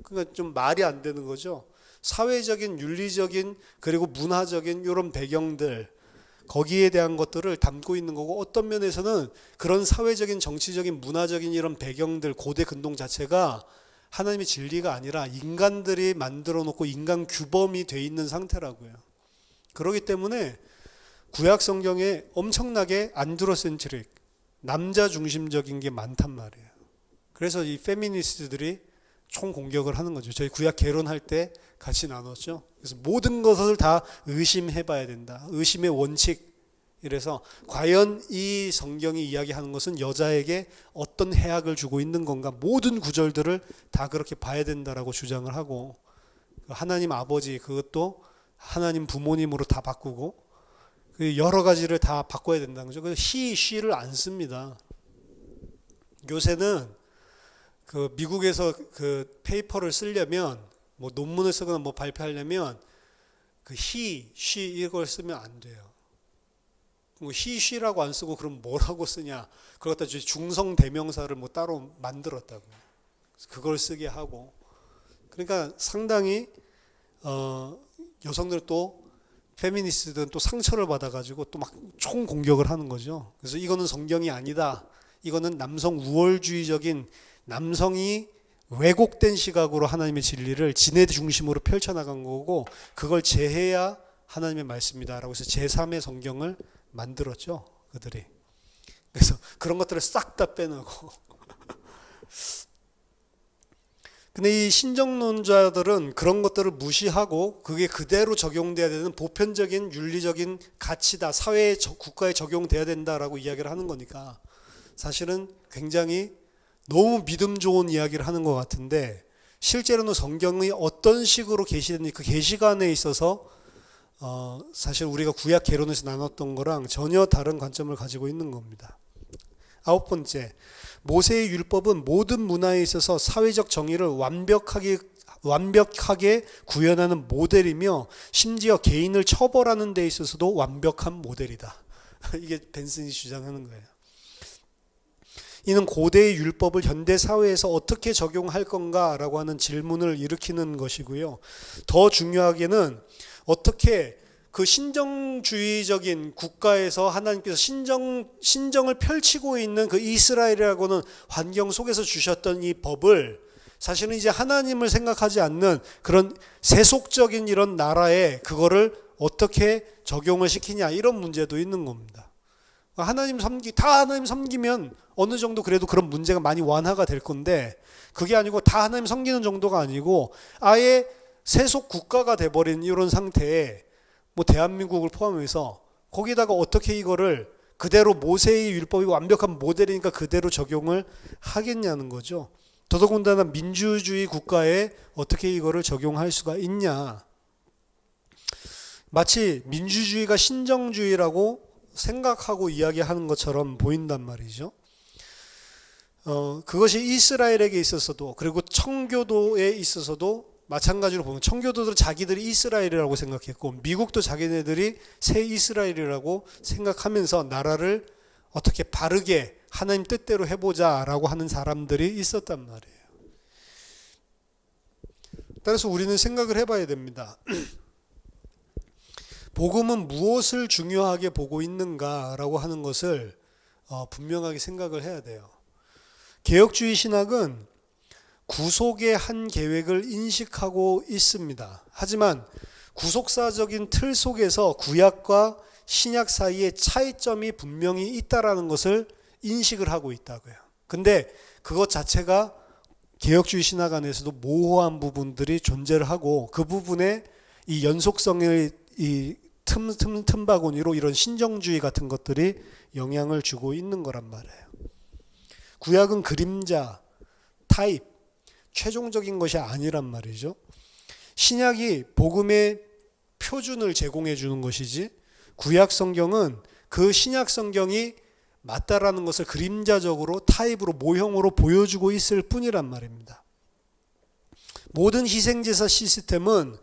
그러니까 좀 말이 안 되는 거죠. 사회적인, 윤리적인, 그리고 문화적인 이런 배경들, 거기에 대한 것들을 담고 있는 거고, 어떤 면에서는 그런 사회적인, 정치적인, 문화적인 이런 배경들, 고대 근동 자체가 하나님의 진리가 아니라 인간들이 만들어 놓고 인간 규범이 돼 있는 상태라고요. 그렇기 때문에 구약 성경에 엄청나게 안드로센트릭, 남자 중심적인 게 많단 말이에요. 그래서 이 페미니스트들이 총 공격을 하는 거죠. 저희 구약 개론할 때 같이 나눴죠. 그래서 모든 것을 다 의심해 봐야 된다. 의심의 원칙. 이래서 과연 이 성경이 이야기하는 것은 여자에게 어떤 해악을 주고 있는 건가, 모든 구절들을 다 그렇게 봐야 된다라고 주장을 하고, 하나님 아버지 그것도 하나님 부모님으로 다 바꾸고, 여러 가지를 다 바꿔야 된다는 거죠. 그래서 she를 안 씁니다. 요새는 그 미국에서 그 페이퍼를 쓰려면, 뭐 논문을 쓰거나 뭐 발표하려면 그 she 이걸 쓰면 안 돼요. she라고 안 쓰고 그럼 뭐라고 쓰냐? 그걸 갖다 중성 대명사를 뭐 따로 만들었다고요. 그걸 쓰게 하고. 그러니까 상당히 여성들 또 페미니스트들은 또 상처를 받아가지고 또 막 총 공격을 하는 거죠. 그래서 이거는 성경이 아니다. 이거는 남성 우월주의적인 남성이 왜곡된 시각으로 하나님의 진리를 지네 중심으로 펼쳐나간 거고 그걸 제해야 하나님의 말씀이다라고 해서 제3의 성경을 만들었죠. 그들이. 그래서 그런 것들을 싹 다 빼내고 근데 이 신정론자들은 그런 것들을 무시하고 그게 그대로 적용돼야 되는 보편적인 윤리적인 가치다. 사회에 국가에 적용돼야 된다라고 이야기를 하는 거니까 사실은 굉장히 너무 믿음 좋은 이야기를 하는 것 같은데 실제로는 성경이 어떤 식으로 계시되는지 그 계시관에 있어서 사실 우리가 구약 개론에서 나눴던 거랑 전혀 다른 관점을 가지고 있는 겁니다. 9번째, 모세의 율법은 모든 문화에 있어서 사회적 정의를 완벽하게 구현하는 모델이며 심지어 개인을 처벌하는 데 있어서도 완벽한 모델이다. 이게 벤슨이 주장하는 거예요. 이는 고대의 율법을 현대 사회에서 어떻게 적용할 건가라고 하는 질문을 일으키는 것이고요. 더 중요하게는 어떻게 그 신정주의적인 국가에서 하나님께서 신정을 펼치고 있는 그 이스라엘이라고는 환경 속에서 주셨던 이 법을 사실은 이제 하나님을 생각하지 않는 그런 세속적인 이런 나라에 그거를 어떻게 적용을 시키냐 이런 문제도 있는 겁니다. 다 하나님 섬기면 어느 정도 그래도 그런 문제가 많이 완화가 될 건데 그게 아니고 다 하나님 섬기는 정도가 아니고 아예 세속 국가가 돼버린 이런 상태에 뭐 대한민국을 포함해서 거기다가 어떻게 이거를 그대로 모세의 율법이 완벽한 모델이니까 그대로 적용을 하겠냐는 거죠. 더더군다나 민주주의 국가에 어떻게 이거를 적용할 수가 있냐. 마치 민주주의가 신정주의라고 생각하고 이야기하는 것처럼 보인단 말이죠. 그것이 이스라엘에게 있어서도 그리고 청교도에 있어서도 마찬가지로 보면 청교도들은 자기들이 이스라엘이라고 생각했고 미국도 자기네들이 새 이스라엘이라고 생각하면서 나라를 어떻게 바르게 하나님 뜻대로 해보자라고 하는 사람들이 있었단 말이에요. 따라서 우리는 생각을 해봐야 됩니다. 복음은 무엇을 중요하게 보고 있는가라고 하는 것을 분명하게 생각을 해야 돼요. 개혁주의 신학은 구속의 한 계획을 인식하고 있습니다. 하지만 구속사적인 틀 속에서 구약과 신약 사이에 차이점이 분명히 있다라는 것을 인식을 하고 있다고요. 근데 그것 자체가 개혁주의 신학 안에서도 모호한 부분들이 존재를 하고 그 부분에 이 연속성의 이 틈바구니로 이런 신정주의 같은 것들이 영향을 주고 있는 거란 말이에요. 구약은 그림자, 타입, 최종적인 것이 아니란 말이죠. 신약이 복음의 표준을 제공해 주는 것이지 구약 성경은 그 신약 성경이 맞다라는 것을 그림자적으로 타입으로 모형으로 보여주고 있을 뿐이란 말입니다. 모든 희생제사 시스템은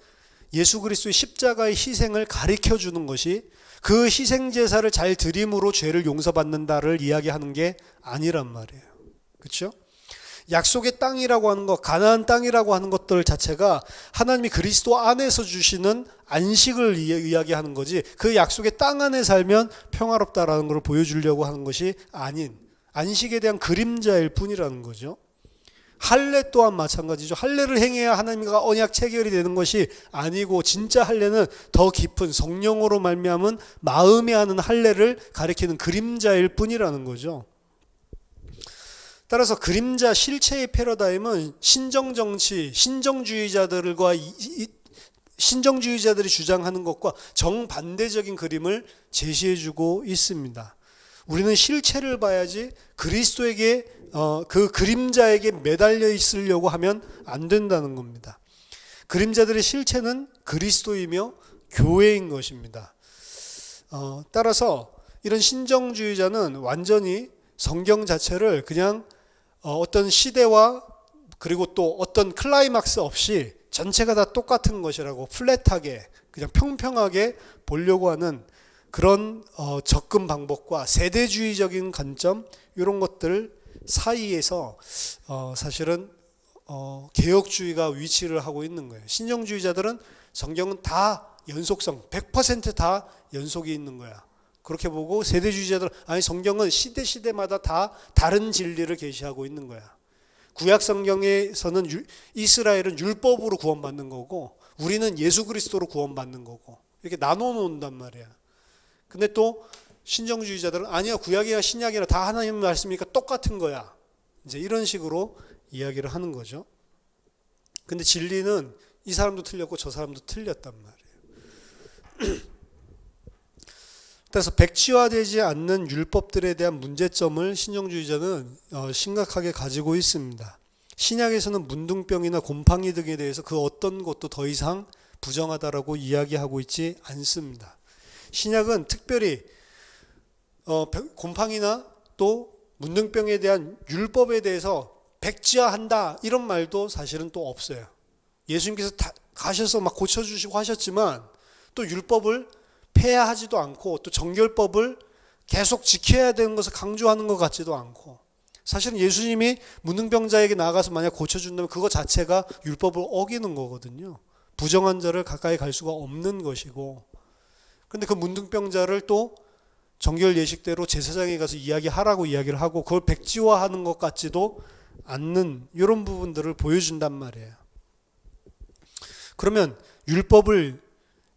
예수 그리스도의 십자가의 희생을 가리켜 주는 것이 그 희생제사를 잘 드림으로 죄를 용서받는다를 이야기하는 게 아니란 말이에요. 그렇죠? 약속의 땅이라고 하는 것, 가나안 땅이라고 하는 것들 자체가 하나님이 그리스도 안에서 주시는 안식을 이야기하는 거지 그 약속의 땅 안에 살면 평화롭다라는 걸 보여주려고 하는 것이 아닌 안식에 대한 그림자일 뿐이라는 거죠. 할례 또한 마찬가지죠. 할례를 행해야 하나님과 언약 체결이 되는 것이 아니고 진짜 할례는 더 깊은 성령으로 말미암은 마음에 하는 할례를 가리키는 그림자일 뿐이라는 거죠. 따라서 그림자 실체의 패러다임은 신정정치, 신정주의자들이 주장하는 것과 정반대적인 그림을 제시해주고 있습니다. 우리는 실체를 봐야지 그리스도에게 그 그림자에게 매달려 있으려고 하면 안 된다는 겁니다. 그림자들의 실체는 그리스도이며 교회인 것입니다. 따라서 이런 신정주의자는 완전히 성경 자체를 그냥 어떤 시대와 그리고 또 어떤 클라이막스 없이 전체가 다 똑같은 것이라고 플랫하게 그냥 평평하게 보려고 하는 그런 접근 방법과 세대주의적인 관점 이런 것들 사이에서 사실은 개혁주의가 위치를 하고 있는 거예요. 신정주의자들은 성경은 다 연속성, 100%다 연속이 있는 거야. 그렇게 보고 세대주의자들은 아니 성경은 시대마다 다 다른 진리를 계시하고 있는 거야. 구약 성경에서는 이스라엘은 율법으로 구원받는 거고 우리는 예수 그리스도로 구원받는 거고 이렇게 나눠 놓는단 말이야. 근데 또 신정주의자들은 아니야 구약이나 신약이나 다 하나님 말씀이니까 똑같은 거야. 이제 이런 식으로 이야기를 하는 거죠. 근데 진리는 이 사람도 틀렸고 저 사람도 틀렸단 말이에요. 그래서 백지화되지 않는 율법들에 대한 문제점을 신정주의자는 심각하게 가지고 있습니다. 신약에서는 문둥병이나 곰팡이 등에 대해서 그 어떤 것도 더 이상 부정하다라고 이야기하고 있지 않습니다. 신약은 특별히 곰팡이나 또 문둥병에 대한 율법에 대해서 백지화한다 이런 말도 사실은 또 없어요. 예수님께서 가셔서 막 고쳐주시고 하셨지만 또 율법을 폐하하지도 않고 또 정결법을 계속 지켜야 되는 것을 강조하는 것 같지도 않고 사실은 예수님이 문둥병자에게 나아가서 만약 고쳐준다면 그거 자체가 율법을 어기는 거거든요. 부정한 자를 가까이 갈 수가 없는 것이고 그런데 그 문둥병자를 또 정결 예식대로 제사장에 가서 이야기하라고 이야기를 하고 그걸 백지화하는 것 같지도 않는 이런 부분들을 보여준단 말이에요. 그러면 율법을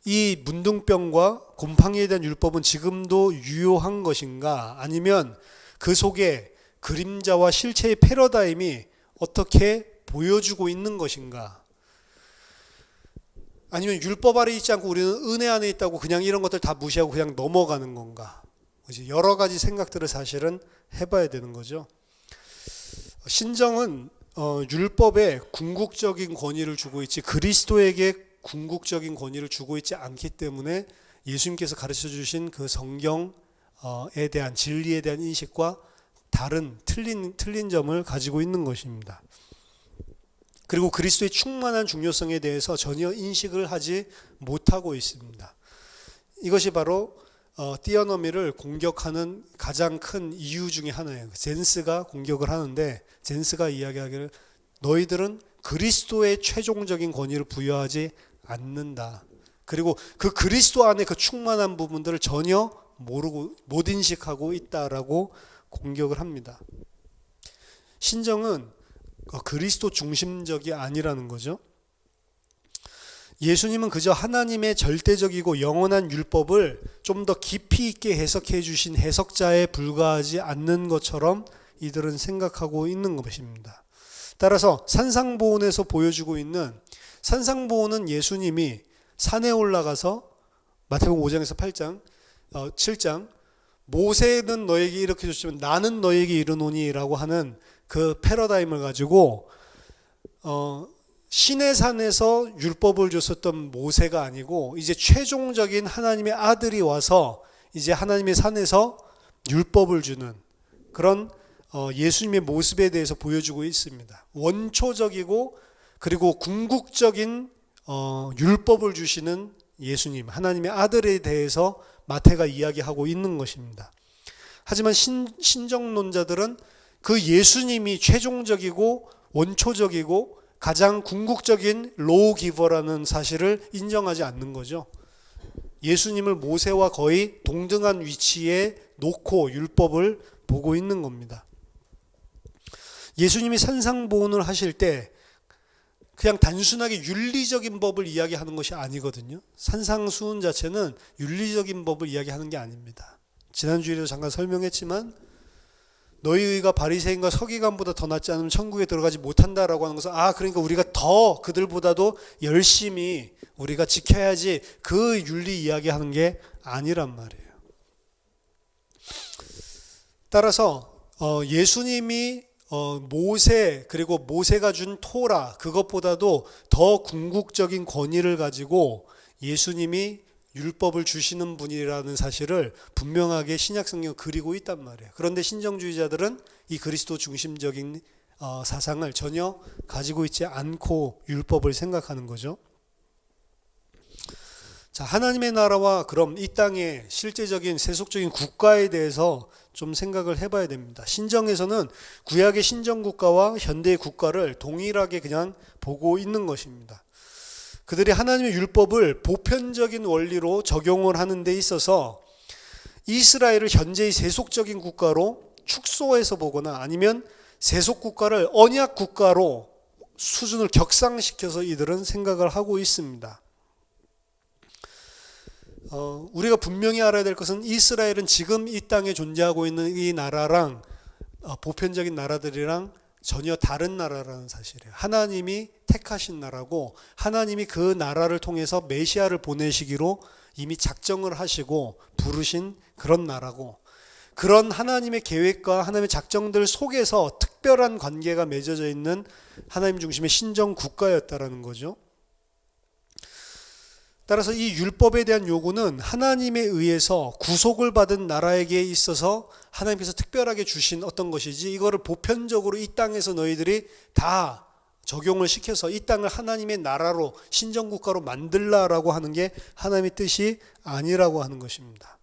이 문둥병과 곰팡이에 대한 율법은 지금도 유효한 것인가 아니면 그 속에 그림자와 실체의 패러다임이 어떻게 보여주고 있는 것인가 아니면 율법 아래 있지 않고 우리는 은혜 안에 있다고 그냥 이런 것들 다 무시하고 그냥 넘어가는 건가 여러 가지 생각들을 사실은 해봐야 되는 거죠. 신정은 율법에 궁극적인 권위를 주고 있지 그리스도에게 궁극적인 권위를 주고 있지 않기 때문에 예수님께서 가르쳐 주신 그 성경에 대한 진리에 대한 인식과 다른 틀린 점을 가지고 있는 것입니다. 그리고 그리스도의 충만한 중요성에 대해서 전혀 인식을 하지 못하고 있습니다. 이것이 바로 띠어너미를 공격하는 가장 큰 이유 중에 하나예요. 젠스가 공격을 하는데 젠스가 이야기하기를 너희들은 그리스도의 최종적인 권위를 부여하지 않는다. 그리고 그 그리스도 안에 그 충만한 부분들을 전혀 모르고 못 인식하고 있다라고 공격을 합니다. 신정은 그리스도 중심적이 아니라는 거죠. 예수님은 그저 하나님의 절대적이고 영원한 율법을 좀 더 깊이 있게 해석해 주신 해석자에 불과하지 않는 것처럼 이들은 생각하고 있는 것입니다. 따라서 산상보훈에서 보여주고 있는 산상보훈은 예수님이 산에 올라가서 마태복음 5장에서 8장, 7장 모세는 너에게 이렇게 줬지만 나는 너에게 이르노니라고 하는 그 패러다임을 가지고 시내산에서 율법을 줬었던 모세가 아니고 이제 최종적인 하나님의 아들이 와서 이제 하나님의 산에서 율법을 주는 그런 예수님의 모습에 대해서 보여주고 있습니다. 원초적이고 그리고 궁극적인 율법을 주시는 예수님, 하나님의 아들에 대해서 마태가 이야기하고 있는 것입니다. 하지만 신정론자들은 그 예수님이 최종적이고 원초적이고 가장 궁극적인 로우기버라는 사실을 인정하지 않는 거죠. 예수님을 모세와 거의 동등한 위치에 놓고 율법을 보고 있는 겁니다. 예수님이 산상보훈을 하실 때 그냥 단순하게 윤리적인 법을 이야기하는 것이 아니거든요. 산상수훈 자체는 윤리적인 법을 이야기하는 게 아닙니다. 지난주에도 잠깐 설명했지만 너희 의가 바리새인과 서기관보다 더 낫지 않으면 천국에 들어가지 못한다라고 하는 것은 그러니까 우리가 더 그들보다도 열심히 우리가 지켜야지 그 윤리 이야기하는 게 아니란 말이에요. 따라서 예수님이 모세 그리고 모세가 준 토라 그것보다도 더 궁극적인 권위를 가지고 예수님이 율법을 주시는 분이라는 사실을 분명하게 신약성경에 그리고 있단 말이에요. 그런데 신정주의자들은 이 그리스도 중심적인 사상을 전혀 가지고 있지 않고 율법을 생각하는 거죠. 자, 하나님의 나라와 그럼 이 땅의 실제적인 세속적인 국가에 대해서 좀 생각을 해봐야 됩니다. 신정에서는 구약의 신정국가와 현대의 국가를 동일하게 그냥 보고 있는 것입니다. 그들이 하나님의 율법을 보편적인 원리로 적용을 하는 데 있어서 이스라엘을 현재의 세속적인 국가로 축소해서 보거나 아니면 세속 국가를 언약 국가로 수준을 격상시켜서 이들은 생각을 하고 있습니다. 우리가 분명히 알아야 될 것은 이스라엘은 지금 이 땅에 존재하고 있는 이 나라랑 보편적인 나라들이랑 전혀 다른 나라라는 사실이에요. 하나님이 택하신 나라고 하나님이 그 나라를 통해서 메시아를 보내시기로 이미 작정을 하시고 부르신 그런 나라고, 그런 하나님의 계획과 하나님의 작정들 속에서 특별한 관계가 맺어져 있는 하나님 중심의 신정 국가였다라는 거죠. 따라서 이 율법에 대한 요구는 하나님에 의해서 구속을 받은 나라에게 있어서 하나님께서 특별하게 주신 어떤 것이지, 이거를 보편적으로 이 땅에서 너희들이 다 적용을 시켜서 이 땅을 하나님의 나라로 신정국가로 만들라라고 하는 게 하나님의 뜻이 아니라고 하는 것입니다.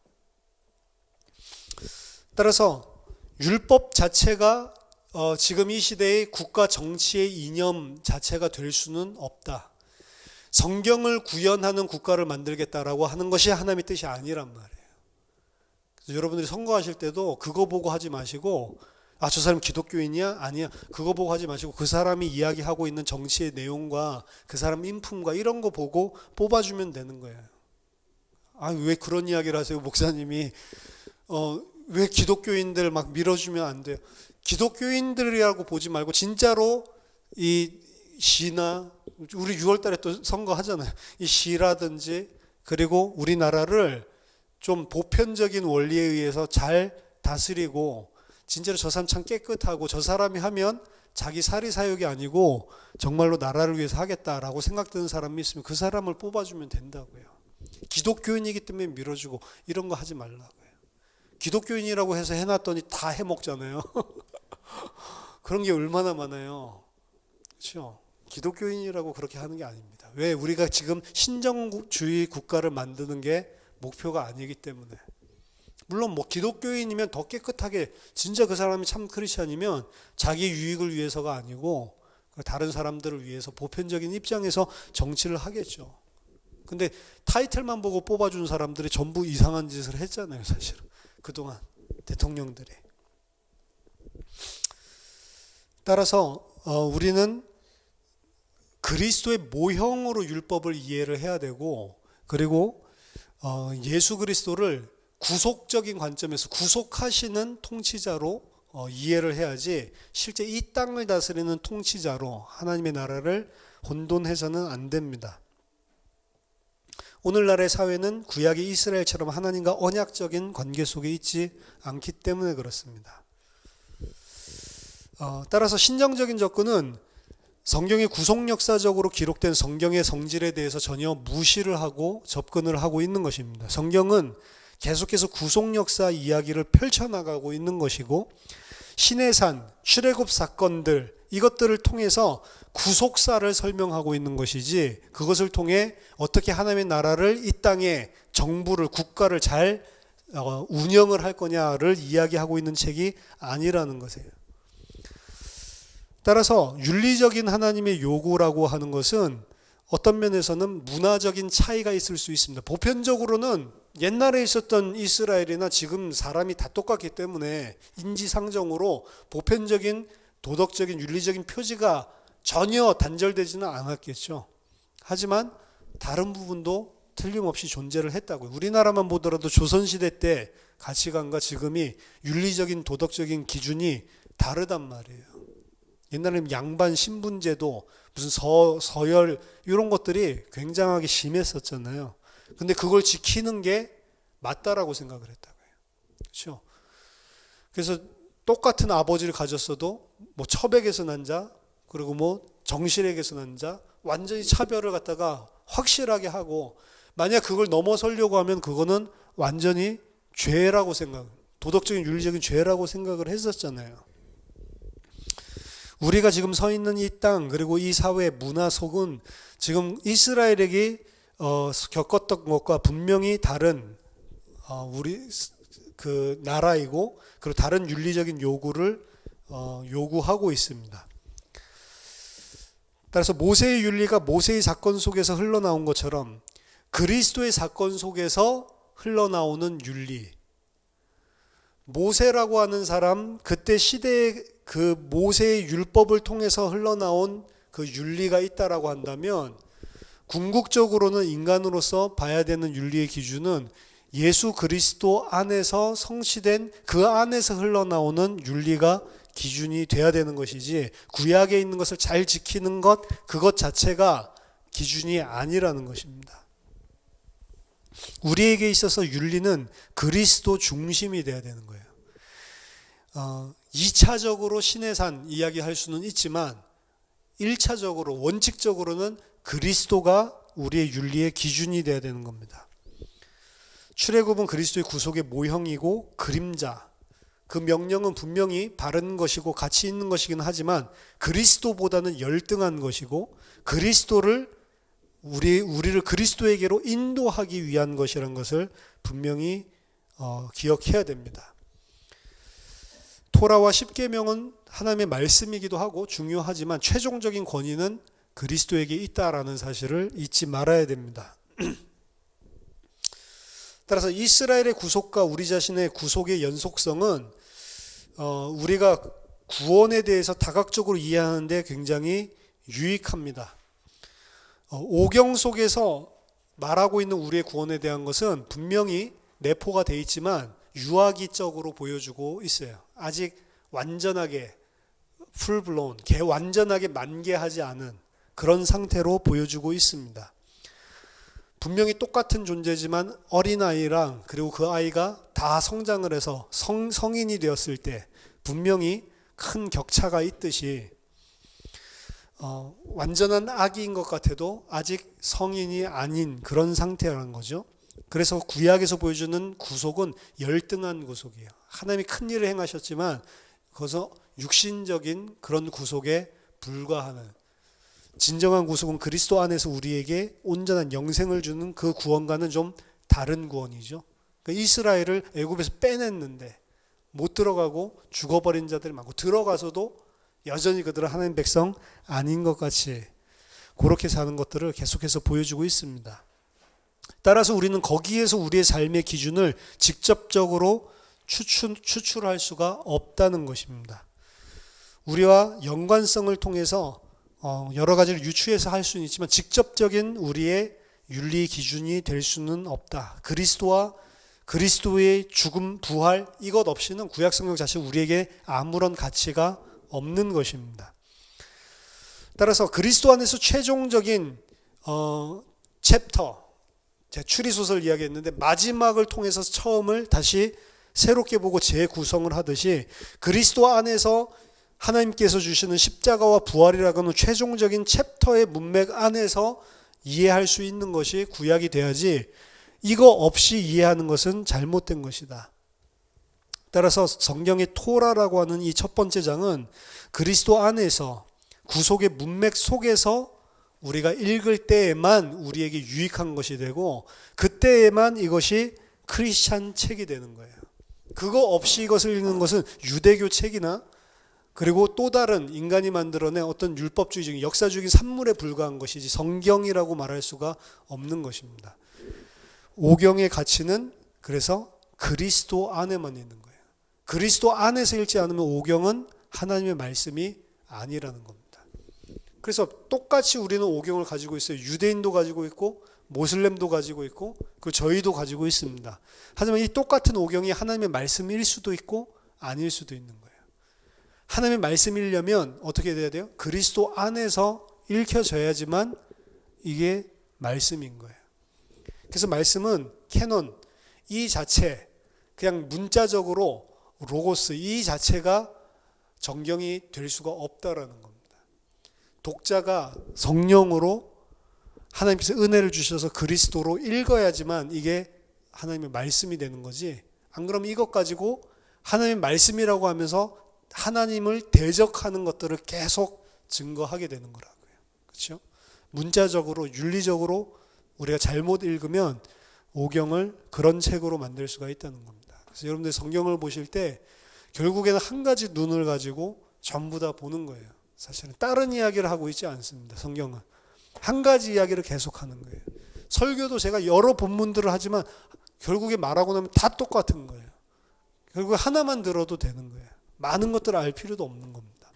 따라서 율법 자체가 지금 이 시대의 국가 정치의 이념 자체가 될 수는 없다. 성경을 구현하는 국가를 만들겠다라고 하는 것이 하나님의 뜻이 아니란 말이에요. 그래서 여러분들이 선거하실 때도 그거 보고 하지 마시고, 아, 저 사람 기독교인이야? 아니야. 그거 보고 하지 마시고 그 사람이 이야기하고 있는 정치의 내용과 그 사람 인품과 이런 거 보고 뽑아주면 되는 거예요. 아, 왜 그런 이야기를 하세요, 목사님이? 왜 기독교인들 막 밀어주면 안 돼요? 기독교인들이라고 보지 말고 진짜로 이 시나, 우리 6월달에 또 선거하잖아요. 이 시라든지 그리고 우리나라를 좀 보편적인 원리에 의해서 잘 다스리고, 진짜로 저 사람 참 깨끗하고 저 사람이 하면 자기 사리사욕이 아니고 정말로 나라를 위해서 하겠다라고 생각드는 사람이 있으면 그 사람을 뽑아주면 된다고요. 기독교인이기 때문에 밀어주고 이런 거 하지 말라고요. 기독교인이라고 해서 해놨더니 다 해먹잖아요. 그런 게 얼마나 많아요. 그렇죠? 기독교인이라고 그렇게 하는 게 아닙니다. 왜? 우리가 지금 신정주의 국가를 만드는 게 목표가 아니기 때문에. 물론 뭐 기독교인이면 더 깨끗하게, 진짜 그 사람이 참 크리스찬이면 자기 유익을 위해서가 아니고 다른 사람들을 위해서 보편적인 입장에서 정치를 하겠죠. 근데 타이틀만 보고 뽑아준 사람들이 전부 이상한 짓을 했잖아요, 사실은. 그동안 대통령들이. 따라서 우리는 그리스도의 모형으로 율법을 이해를 해야 되고, 그리고 예수 그리스도를 구속적인 관점에서 구속하시는 통치자로 이해를 해야지, 실제 이 땅을 다스리는 통치자로 하나님의 나라를 혼돈해서는 안 됩니다. 오늘날의 사회는 구약의 이스라엘처럼 하나님과 언약적인 관계 속에 있지 않기 때문에 그렇습니다. 따라서 신정적인 접근은 성경의 구속 역사적으로 기록된 성경의 성질에 대해서 전혀 무시를 하고 접근을 하고 있는 것입니다. 성경은 계속해서 구속 역사 이야기를 펼쳐나가고 있는 것이고, 시내산, 출애굽 사건들, 이것들을 통해서 구속사를 설명하고 있는 것이지, 그것을 통해 어떻게 하나님의 나라를, 이 땅의 정부를, 국가를 잘 운영을 할 거냐를 이야기하고 있는 책이 아니라는 것이에요. 따라서 윤리적인 하나님의 요구라고 하는 것은 어떤 면에서는 문화적인 차이가 있을 수 있습니다. 보편적으로는 옛날에 있었던 이스라엘이나 지금 사람이 다 똑같기 때문에 인지상정으로 보편적인 도덕적인 윤리적인 표지가 전혀 단절되지는 않았겠죠. 하지만 다른 부분도 틀림없이 존재를 했다고요. 우리나라만 보더라도 조선시대 때 가치관과 지금이 윤리적인 도덕적인 기준이 다르단 말이에요. 옛날에는 양반 신분제도, 무슨 서열 이런 것들이 굉장하게 심했었잖아요. 근데 그걸 지키는 게 맞다라고 생각을 했다고요. 그렇죠? 그래서 똑같은 아버지를 가졌어도 뭐 첩에게서 난 자, 그리고 뭐 정실에게서 난 자, 완전히 차별을 갖다가 확실하게 하고, 만약 그걸 넘어서려고 하면 그거는 완전히 죄라고 도덕적인 윤리적인 죄라고 생각을 했었잖아요. 우리가 지금 서 있는 이 땅, 그리고 이 사회 문화 속은 지금 이스라엘에게 겪었던 것과 분명히 다른 우리 그 나라이고, 그리고 다른 윤리적인 요구를 요구하고 있습니다. 따라서 모세의 윤리가 모세의 사건 속에서 흘러나온 것처럼 그리스도의 사건 속에서 흘러나오는 윤리, 모세라고 하는 사람, 그때 시대의 그 모세의 율법을 통해서 흘러나온 그 윤리가 있다라고 한다면, 궁극적으로는 인간으로서 봐야 되는 윤리의 기준은 예수 그리스도 안에서 성취된 그 안에서 흘러나오는 윤리가 기준이 돼야 되는 것이지, 구약에 있는 것을 잘 지키는 것, 그것 자체가 기준이 아니라는 것입니다. 우리에게 있어서 윤리는 그리스도 중심이 돼야 되는 거예요. 2차적으로 신의 산 이야기할 수는 있지만 1차적으로 원칙적으로는 그리스도가 우리의 윤리의 기준이 돼야 되는 겁니다. 출애굽은 그리스도의 구속의 모형이고 그림자, 그 명령은 분명히 바른 것이고 가치 있는 것이긴 하지만 그리스도보다는 열등한 것이고, 그리스도를 우리를 그리스도에게로 인도하기 위한 것이라는 것을 분명히 기억해야 됩니다. 토라와 십계명은 하나님의 말씀이기도 하고 중요하지만 최종적인 권위는 그리스도에게 있다라는 사실을 잊지 말아야 됩니다. 따라서 이스라엘의 구속과 우리 자신의 구속의 연속성은 우리가 구원에 대해서 다각적으로 이해하는데 굉장히 유익합니다. 오경 속에서 말하고 있는 우리의 구원에 대한 것은 분명히 내포가 되어 있지만 유아기적으로 보여주고 있어요. 아직 완전하게 풀블로운, 완전하게 만개하지 않은 그런 상태로 보여주고 있습니다. 분명히 똑같은 존재지만 어린아이랑 그리고 그 아이가 다 성장을 해서 성인이 되었을 때 분명히 큰 격차가 있듯이 완전한 아기인 것 같아도 아직 성인이 아닌 그런 상태라는 거죠. 그래서 구약에서 보여주는 구속은 열등한 구속이에요. 하나님이 큰 일을 행하셨지만 그것은 육신적인 그런 구속에 불과하는, 진정한 구속은 그리스도 안에서 우리에게 온전한 영생을 주는 그 구원과는 좀 다른 구원이죠. 그러니까 이스라엘을 애굽에서 빼냈는데 못 들어가고 죽어버린 자들이 많고, 들어가서도 여전히 그들은 하나님 백성 아닌 것 같이 그렇게 사는 것들을 계속해서 보여주고 있습니다. 따라서 우리는 거기에서 우리의 삶의 기준을 직접적으로 추출할 수가 없다는 것입니다. 우리와 연관성을 통해서 여러 가지를 유추해서 할 수는 있지만 직접적인 우리의 윤리 기준이 될 수는 없다. 그리스도와 그리스도의 죽음, 부활, 이것 없이는 구약 성경 자체 우리에게 아무런 가치가 없는 것입니다. 따라서 그리스도 안에서 최종적인 챕터, 제가 추리소설 이야기했는데 마지막을 통해서 처음을 다시 새롭게 보고 재구성을 하듯이 그리스도 안에서 하나님께서 주시는 십자가와 부활이라고 하는 최종적인 챕터의 문맥 안에서 이해할 수 있는 것이 구약이 돼야지, 이거 없이 이해하는 것은 잘못된 것이다. 따라서 성경의 토라라고 하는 이 첫 번째 장은 그리스도 안에서 구속의 문맥 속에서 우리가 읽을 때에만 우리에게 유익한 것이 되고, 그때에만 이것이 크리스찬 책이 되는 거예요. 그거 없이 이것을 읽는 것은 유대교 책이나 그리고 또 다른 인간이 만들어낸 어떤 율법주의적인 역사적인 산물에 불과한 것이지 성경이라고 말할 수가 없는 것입니다. 오경의 가치는 그래서 그리스도 안에만 있는 거예요. 그리스도 안에서 읽지 않으면 오경은 하나님의 말씀이 아니라는 겁니다. 그래서 똑같이 우리는 오경을 가지고 있어요. 유대인도 가지고 있고 모슬렘도 가지고 있고 그리고 저희도 가지고 있습니다. 하지만 이 똑같은 오경이 하나님의 말씀일 수도 있고 아닐 수도 있는 거예요. 하나님의 말씀이려면 어떻게 돼야 돼요? 그리스도 안에서 읽혀져야지만 이게 말씀인 거예요. 그래서 말씀은 캐논, 이 자체, 그냥 문자적으로 로고스, 이 자체가 정경이 될 수가 없다라는 겁니다. 독자가 성령으로 하나님께서 은혜를 주셔서 그리스도로 읽어야지만 이게 하나님의 말씀이 되는 거지, 안 그러면 이것 가지고 하나님의 말씀이라고 하면서 하나님을 대적하는 것들을 계속 증거하게 되는 거라고요. 그렇죠? 문자적으로, 윤리적으로 우리가 잘못 읽으면 오경을 그런 책으로 만들 수가 있다는 겁니다. 그래서 여러분들 성경을 보실 때 결국에는 한 가지 눈을 가지고 전부 다 보는 거예요. 사실은 다른 이야기를 하고 있지 않습니다. 성경은 한 가지 이야기를 계속하는 거예요. 설교도 제가 여러 본문들을 하지만 결국에 말하고 나면 다 똑같은 거예요. 결국에 하나만 들어도 되는 거예요. 많은 것들을 알 필요도 없는 겁니다.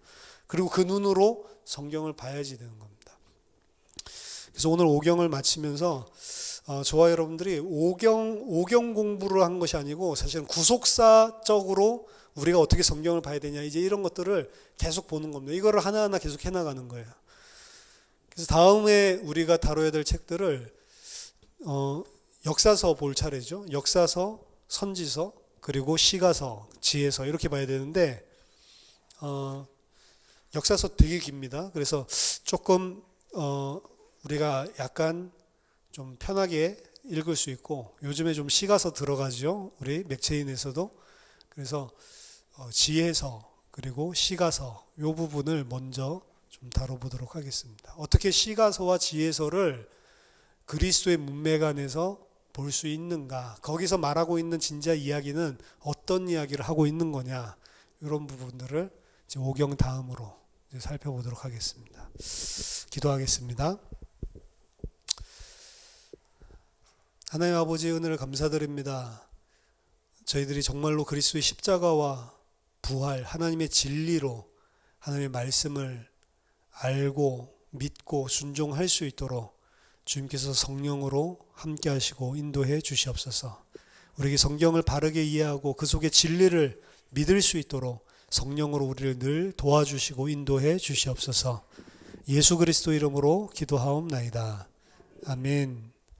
그리고 그 눈으로 성경을 봐야지 되는 겁니다. 그래서 오늘 오경을 마치면서 저와 여러분들이 오경 공부를 한 것이 아니고 사실은 구속사적으로 우리가 어떻게 성경을 봐야 되냐, 이제 이런 것들을 계속 보는 겁니다. 이거를 하나하나 계속 해나가는 거예요. 그래서 다음에 우리가 다뤄야 될 책들을 역사서 볼 차례죠. 역사서, 선지서, 그리고 시가서, 지혜서 이렇게 봐야 되는데 역사서 되게 깁니다. 그래서 조금 우리가 약간 좀 편하게 읽을 수 있고, 요즘에 좀 시가서 들어가죠. 우리 맥체인에서도. 그래서 지혜서 그리고 시가서 이 부분을 먼저 좀 다뤄보도록 하겠습니다. 어떻게 시가서와 지혜서를 그리스도의 문맥 안에서 볼 수 있는가, 거기서 말하고 있는 진짜 이야기는 어떤 이야기를 하고 있는 거냐, 이런 부분들을 이제 오경 다음으로 이제 살펴보도록 하겠습니다. 기도하겠습니다. 하나님 아버지, 은혜를 감사드립니다. 저희들이 정말로 그리스도의 십자가와 부활, 하나님의 진리로 하나님의 말씀을 알고 믿고 순종할 수 있도록 주님께서 성령으로 함께 하시고 인도해 주시옵소서. 우리에게 성경을 바르게 이해하고 그 속의 진리를 믿을 수 있도록 성령으로 우리를 늘 도와주시고 인도해 주시옵소서. 예수 그리스도 이름으로 기도하옵나이다. 아멘.